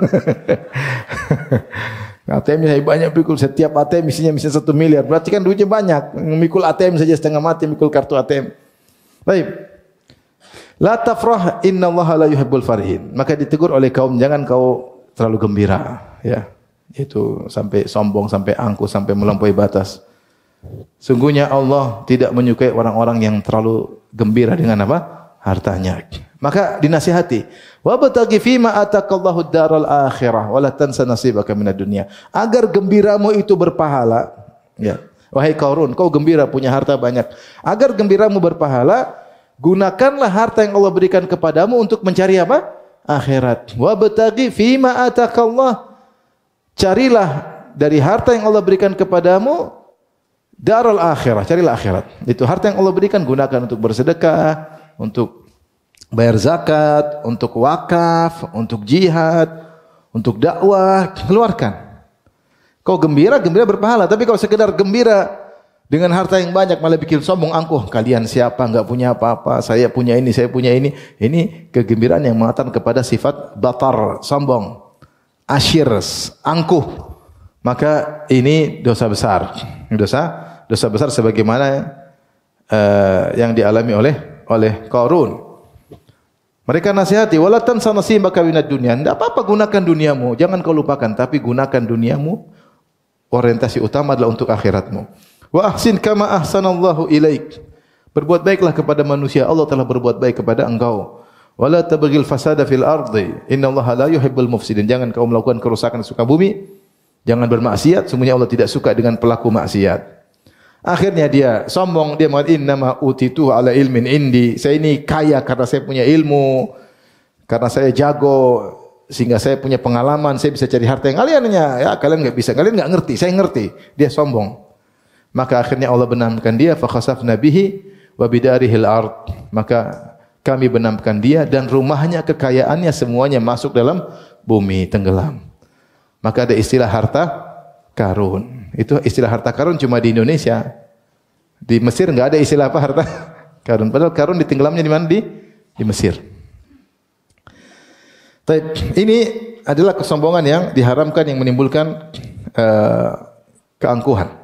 ATM-nya banyak pikul. Setiap ATM isinya misalnya 1 miliar. Berarti kan duitnya banyak. Mikul ATM saja setengah mati, mikul kartu ATM. Baik. La tafrah innallaha la yuhibbul farihin. Maka ditegur oleh kaum, jangan kau terlalu gembira, ya. Itu sampai sombong, sampai angkuh, sampai melampaui batas. Sungguhnya Allah tidak menyukai orang-orang yang terlalu gembira dengan apa? Hartanya. Maka dinasihati, wabtaghi fima atakallahu daral akhirah wa la tansa nasibaka minad dunya. Agar gembiramu itu berpahala, ya. Wahai Qarun, kau gembira punya harta banyak. Agar gembiramu berpahala, gunakanlah harta yang Allah berikan kepadamu untuk mencari apa? Akhirat. Wabtaghi fima atakallah. Carilah dari harta yang Allah berikan kepadamu darul akhirah, carilah akhirat. Itu harta yang Allah berikan gunakan untuk bersedekah, untuk bayar zakat, untuk wakaf, untuk jihad, untuk dakwah, keluarkan. Kau gembira, gembira berpahala. Tapi kalau sekedar gembira dengan harta yang banyak malah bikin sombong, angkuh. Kalian siapa? Enggak punya apa-apa. Saya punya ini, saya punya ini. Ini kegembiraan yang mengatakan kepada sifat batar, sombong, asyir, angkuh. Maka ini dosa besar. Dosa besar sebagaimana yang dialami oleh Qarun. Mereka nasihati, wala tansa nasibaka minad dunya. Enggak apa-apa gunakan duniamu, jangan kau lupakan, tapi gunakan duniamu, orientasi utama adalah untuk akhiratmu. Wa ahsin kama ahsanallahu ilaik. Berbuat baiklah kepada manusia, Allah telah berbuat baik kepada engkau. Wala tabghil fasada fil ardi, innallaha la yuhibbul mufsidin. Jangan kau melakukan kerusakan di muka bumi, jangan bermaksiat, sesungguhnya Allah tidak suka dengan pelaku maksiat. Akhirnya dia sombong, dia mengatakan innama utitu ala ilmin indi. Saya ini kaya karena saya punya ilmu, karena saya jago, sehingga saya punya pengalaman, saya bisa cari harta yang kaliannya. Ya, kalian enggak bisa, kalian enggak ngerti, saya ngerti. Dia sombong. Maka akhirnya Allah benamkan dia, fa khasafna bihi wa bidarihil ard. Maka kami benamkan dia dan rumahnya, kekayaannya semuanya masuk dalam bumi, tenggelam. Maka ada istilah harta karun. Itu istilah harta karun cuma di Indonesia. Di Mesir enggak ada istilah apa harta karun. Padahal karun ditenggelamnya di mana? Di Mesir. Ini adalah kesombongan yang diharamkan, yang menimbulkan keangkuhan.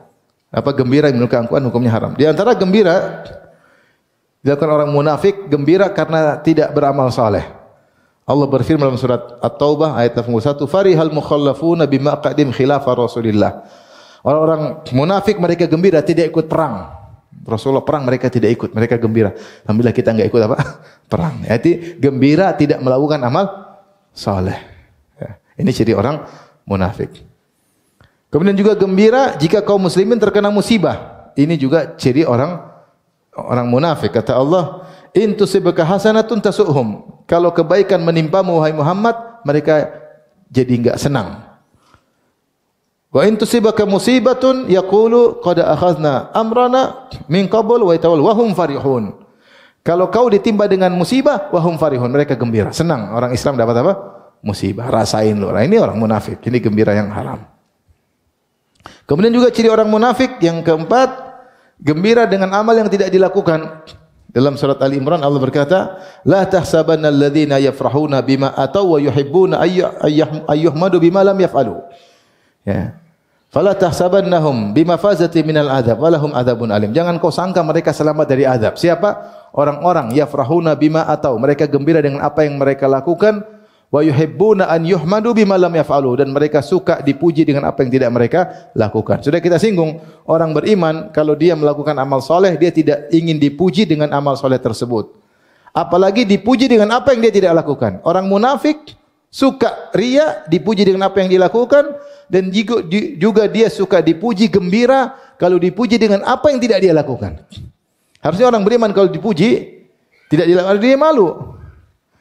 Apa gembira yang menimbulkan keangkuhan, hukumnya haram. Di antara gembira dilakukan orang munafik, gembira karena tidak beramal saleh. Allah berfirman dalam surat At-Taubah ayat 81, "Farihal mukhallafuna bima qadim khilafa Rasulillah." Orang-orang munafik mereka gembira tidak ikut perang. Rasulullah perang mereka tidak ikut, mereka gembira. Alhamdulillah kita enggak ikut apa? Perang. Jadi gembira tidak melakukan amal saleh. Ya. Ini ciri orang munafik. Kemudian juga gembira jika kaum muslimin terkena musibah. Ini juga ciri orang munafik. Kata Allah, "In tusibka hasanatun tasuhum." Kalau kebaikan menimpamu wahai Muhammad, mereka jadi enggak senang. Wa in tusibaka musibatun yaqulu qad akhadna amrana min qabl wa yatawal wa hum farihun. Kalau kau ditimpa dengan musibah, wa hum farihun, mereka gembira, senang. Orang Islam dapat apa? Musibah, rasain lu. Nah, ini orang munafik, ini gembira yang haram. Kemudian juga ciri orang munafik yang keempat, gembira dengan amal yang tidak dilakukan. Dalam surat Ali Imran Allah berkata, "La tahsabanna alladhina yafrahuna bima ataw wa yuhibbuna ayyuhmadu bima lam yaf'alu." Ya. Fala tahsabannahum bimafazati minal adzab wa lahum adzabun alim. Jangan kau sangka mereka selamat dari azab. Siapa? Orang-orang yafrahuna bima ataw, mereka gembira dengan apa yang mereka lakukan, wa yuhibbuna an yuhmadu bima lam yaf'alu, dan mereka suka dipuji dengan apa yang tidak mereka lakukan. Sudah kita singgung, orang beriman kalau dia melakukan amal soleh, dia tidak ingin dipuji dengan amal soleh tersebut. Apalagi dipuji dengan apa yang dia tidak lakukan. Orang munafik suka riya, dipuji dengan apa yang dilakukan, dan juga dia suka dipuji, gembira kalau dipuji dengan apa yang tidak dia lakukan. Harusnya orang beriman kalau dipuji tidak dilakukan, dia malu.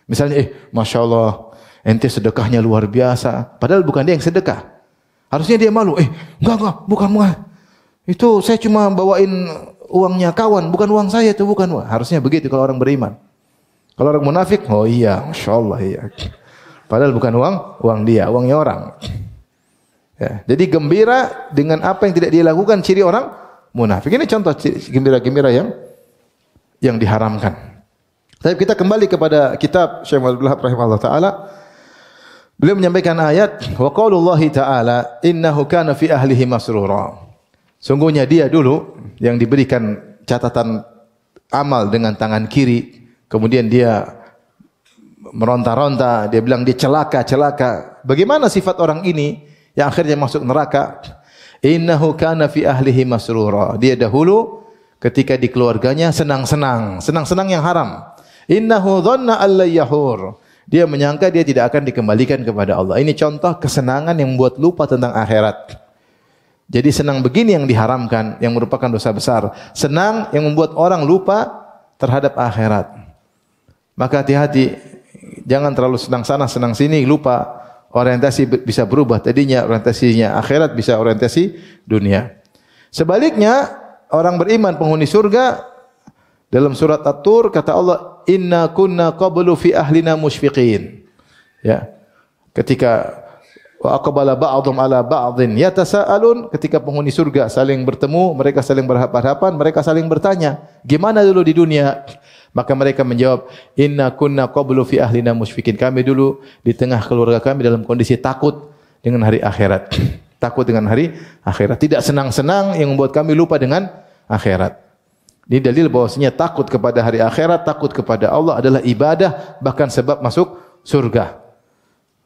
Misalnya, Masya Allah, ente sedekahnya luar biasa. Padahal bukan dia yang sedekah. Harusnya dia malu. Enggak, bukan. Itu saya cuma bawain uangnya kawan, bukan uang saya itu, bukan. Harusnya begitu kalau orang beriman. Kalau orang munafik, oh iya, Masya Allah, iya. Padahal bukan uang dia, uangnya orang. Ya, jadi gembira dengan apa yang tidak dia lakukan, ciri orang munafik. Ini contoh gembira-gembira yang diharamkan. Tapi kita kembali kepada kitab Syekh Abdul Wahab rahimahullah taala. Beliau menyampaikan ayat, wa qaulullahi ta'ala innahu kana fi ahlihi masrura. Sungguhnya dia dulu yang diberikan catatan amal dengan tangan kiri, kemudian dia meronta-ronta, dia bilang dia celaka. Bagaimana sifat orang ini yang akhirnya masuk neraka? Innahu kana fi ahlihi masrura. Dia dahulu ketika di keluarganya senang-senang, senang-senang yang haram. Innahu dhanna alla yahur. Dia menyangka dia tidak akan dikembalikan kepada Allah. Ini contoh kesenangan yang membuat lupa tentang akhirat. Jadi senang begini yang diharamkan, yang merupakan dosa besar. Senang yang membuat orang lupa terhadap akhirat. Maka hati-hati, jangan terlalu senang sana, senang sini, lupa. Orientasi bisa berubah. Tadinya orientasinya akhirat, bisa orientasi dunia. Sebaliknya, orang beriman penghuni surga, dalam surat At-Tur kata Allah, Inna kunna qablu fi ahlina musyfiqin. Ya. Ketika wa aqbala ba'dhum ala ba'dhin yatasaalun, ketika penghuni surga saling bertemu, mereka saling berhadapan, mereka saling bertanya, gimana dulu di dunia? Maka mereka menjawab, inna kunna qablu fi ahlina musyfiqin. Kami dulu di tengah keluarga kami dalam kondisi takut dengan hari akhirat. Takut dengan hari akhirat, tidak senang-senang yang membuat kami lupa dengan akhirat. Ini dalil bahwasanya takut kepada hari akhirat, takut kepada Allah adalah ibadah, bahkan sebab masuk surga.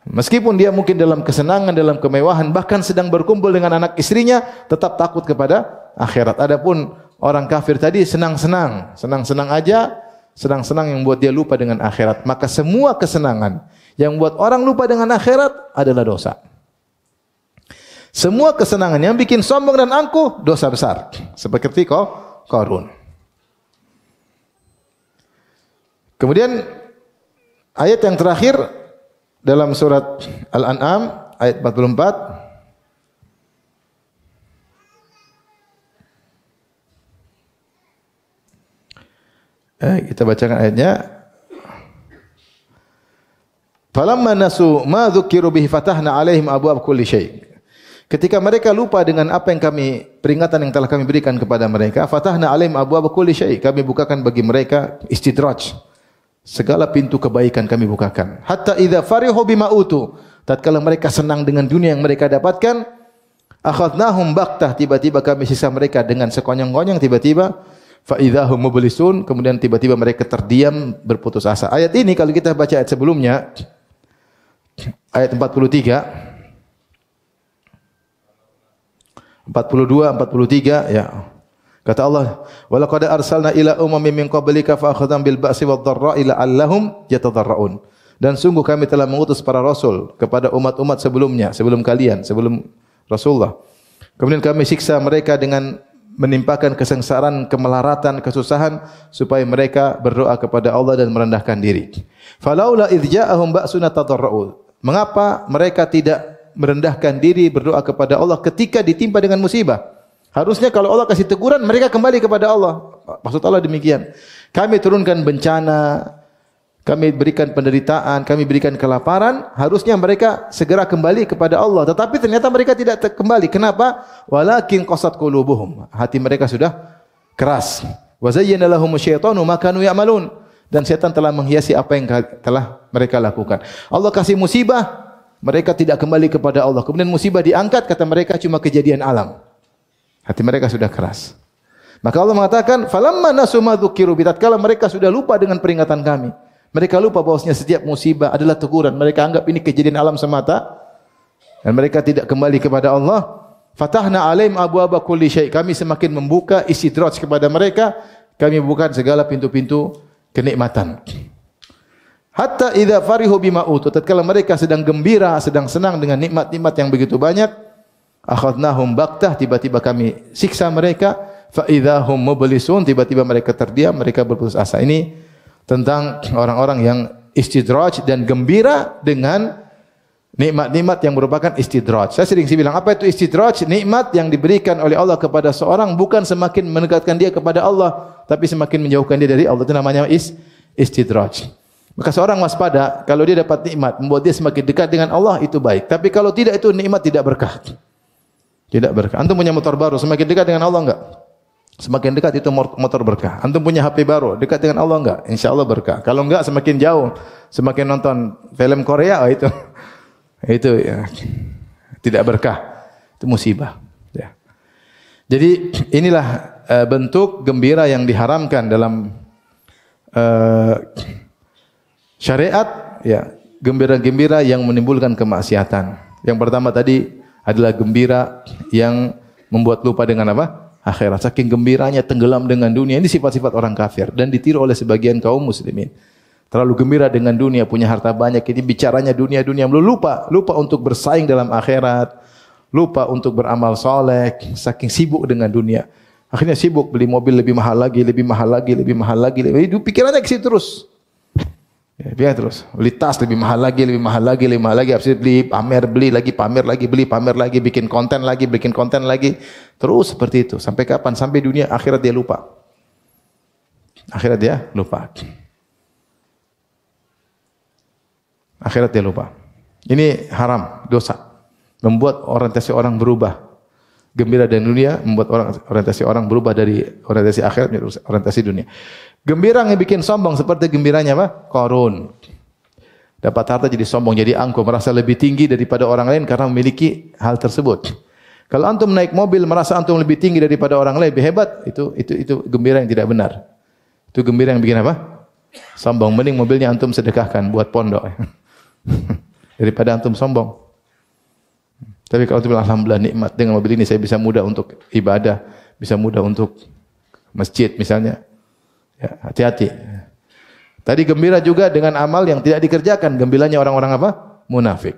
Meskipun dia mungkin dalam kesenangan, dalam kemewahan, bahkan sedang berkumpul dengan anak istrinya, tetap takut kepada akhirat. Adapun orang kafir tadi senang-senang, senang-senang aja, senang-senang yang membuat dia lupa dengan akhirat. Maka semua kesenangan yang membuat orang lupa dengan akhirat adalah dosa. Semua kesenangan yang bikin sombong dan angkuh, dosa besar. Seperti Qarun. Kemudian ayat yang terakhir dalam surat Al-An'am ayat 44. Kita bacakan ayatnya. Falamma nasu ma dzukiru bihi fatahna 'alaihim abwaab kulli syai'. Ketika mereka lupa dengan apa yang peringatan yang telah kami berikan kepada mereka, fatahna 'alaihim abwaab kulli syai'. Kami bukakan bagi mereka istidraj. Segala pintu kebaikan kami bukakan. Hatta idza farihu bima utu, tatkala mereka senang dengan dunia yang mereka dapatkan, akhadnahum baktah, tiba-tiba kami sisa mereka dengan sekonyong-konyong, tiba-tiba fa idzahum mublisun, kemudian tiba-tiba mereka terdiam berputus asa. Ayat ini kalau kita baca ayat sebelumnya, ayat 43, 43 ya. Kata Allah, "Wa laqad arsalna ila umamin min qablika fa akhadham bil ba'si wad dharra'i la'allahum yatadarra'un." Dan sungguh kami telah mengutus para rasul kepada umat-umat sebelumnya, sebelum kalian, sebelum Rasulullah. Kemudian kami siksa mereka dengan menimpakan kesengsaraan, kemelaratan, kesusahan supaya mereka berdoa kepada Allah dan merendahkan diri. Falaula idz ja'ahum ba'suna tadarra'u. Mengapa mereka tidak merendahkan diri berdoa kepada Allah ketika ditimpa dengan musibah? Harusnya kalau Allah kasih teguran, mereka kembali kepada Allah. Maksud Allah demikian. Kami turunkan bencana, kami berikan penderitaan, kami berikan kelaparan, harusnya mereka segera kembali kepada Allah. Tetapi ternyata mereka tidak kembali. Kenapa? Walakin qasat qulubuhum. Hati mereka sudah keras. Wa zayyana lahumu syaitanu ma kanu ya'malun. Dan setan telah menghiasi apa yang telah mereka lakukan. Allah kasih musibah, mereka tidak kembali kepada Allah. Kemudian musibah diangkat, kata mereka cuma kejadian alam. Hati mereka sudah keras. Maka Allah mengatakan, "Falamma nasu ma dzukiru bi", tatkala mereka sudah lupa dengan peringatan kami. Mereka lupa bahwasanya setiap musibah adalah teguran. Mereka anggap ini kejadian alam semata dan mereka tidak kembali kepada Allah. Fatahna 'alaihim abwaaba kulli syai'. Kami semakin membuka istidraj kepada mereka. Kami buka segala pintu-pintu kenikmatan. Hatta idza farihu bima utu, tatkala mereka sedang gembira, sedang senang dengan nikmat-nikmat yang begitu banyak, akhadnahum baktah, tiba-tiba kami siksa mereka, fa idzahum mublisun, tiba-tiba mereka terdiam, mereka berputus asa. Ini tentang orang-orang yang istidraj dan gembira dengan nikmat-nikmat yang merupakan istidraj. Saya sering bilang, apa itu istidraj? Nikmat yang diberikan oleh Allah kepada seorang bukan semakin mendekatkan dia kepada Allah, tapi semakin menjauhkan dia dari Allah. Itu namanya istidraj. Maka seorang waspada, kalau dia dapat nikmat membuat dia semakin dekat dengan Allah, itu baik. Tapi kalau tidak, itu nikmat tidak berkah. Tidak berkah. Antum punya motor baru, semakin dekat dengan Allah enggak? Semakin dekat itu motor berkah. Antum punya HP baru, dekat dengan Allah enggak? Insya Allah berkah. Kalau enggak, semakin jauh, semakin nonton film Korea, itu ya, tidak berkah. Itu musibah. Ya. Jadi inilah bentuk gembira yang diharamkan dalam syariat, ya, gembira-gembira yang menimbulkan kemaksiatan. Yang pertama tadi adalah gembira yang membuat lupa dengan apa? Akhirat. Saking gembiranya tenggelam dengan dunia. Ini sifat-sifat orang kafir dan ditiru oleh sebagian kaum muslimin. Terlalu gembira dengan dunia, punya harta banyak, ini bicaranya dunia melulu, lupa untuk bersaing dalam akhirat, lupa untuk beramal soleh, saking sibuk dengan dunia. Akhirnya sibuk beli mobil lebih mahal lagi, itu pikirannya ke situ terus. Ya, dia terus beli tas lebih mahal lagi, habis itu beli pamer lagi, bikin konten lagi, terus seperti itu. Sampai kapan? Sampai dunia akhirat dia lupa. Akhirat dia lupa. Ini haram, dosa. Membuat orientasi orang berubah. Gembira dan dunia membuat orientasi orang berubah dari orientasi akhirat menjadi orientasi dunia. Gembira yang bikin sombong seperti gembiranya apa? Qarun. Dapat harta jadi sombong, jadi angkuh, merasa lebih tinggi daripada orang lain karena memiliki hal tersebut. Kalau antum naik mobil merasa antum lebih tinggi daripada orang lain, lebih hebat, itu gembira yang tidak benar. Itu gembira yang bikin apa? Sombong. Mending mobilnya antum sedekahkan buat pondok. Daripada antum sombong. Tapi kalau antum alhamdulillah nikmat dengan mobil ini saya bisa mudah untuk ibadah, bisa mudah untuk masjid misalnya. Ya, hati-hati. Tadi gembira juga dengan amal yang tidak dikerjakan. Gembiranya orang-orang apa? Munafik.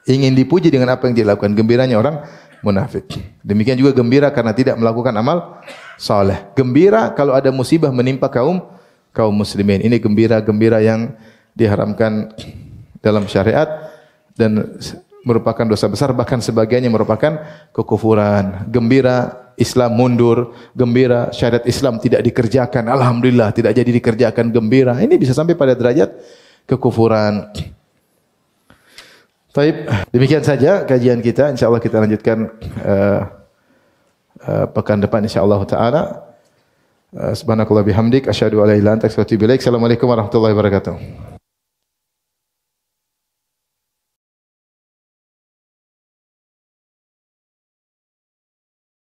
Ingin dipuji dengan apa yang dilakukan. Gembiranya orang munafik. Demikian juga gembira karena tidak melakukan amal saleh. Gembira kalau ada musibah menimpa kaum muslimin. Ini gembira yang diharamkan dalam syariat dan merupakan dosa besar, bahkan sebagiannya merupakan kekufuran. Gembira Islam mundur, gembira syariat Islam tidak dikerjakan, alhamdulillah tidak jadi dikerjakan, gembira. Ini bisa sampai pada derajat kekufuran. Baik, demikian saja kajian kita. Insyaallah kita lanjutkan pekan depan insyaallah taala. Subhanakallah bihamdik asyhadu an la ilaha illa anta astaghfiruka wa atubu ilaik. Assalamualaikum warahmatullahi wabarakatuh.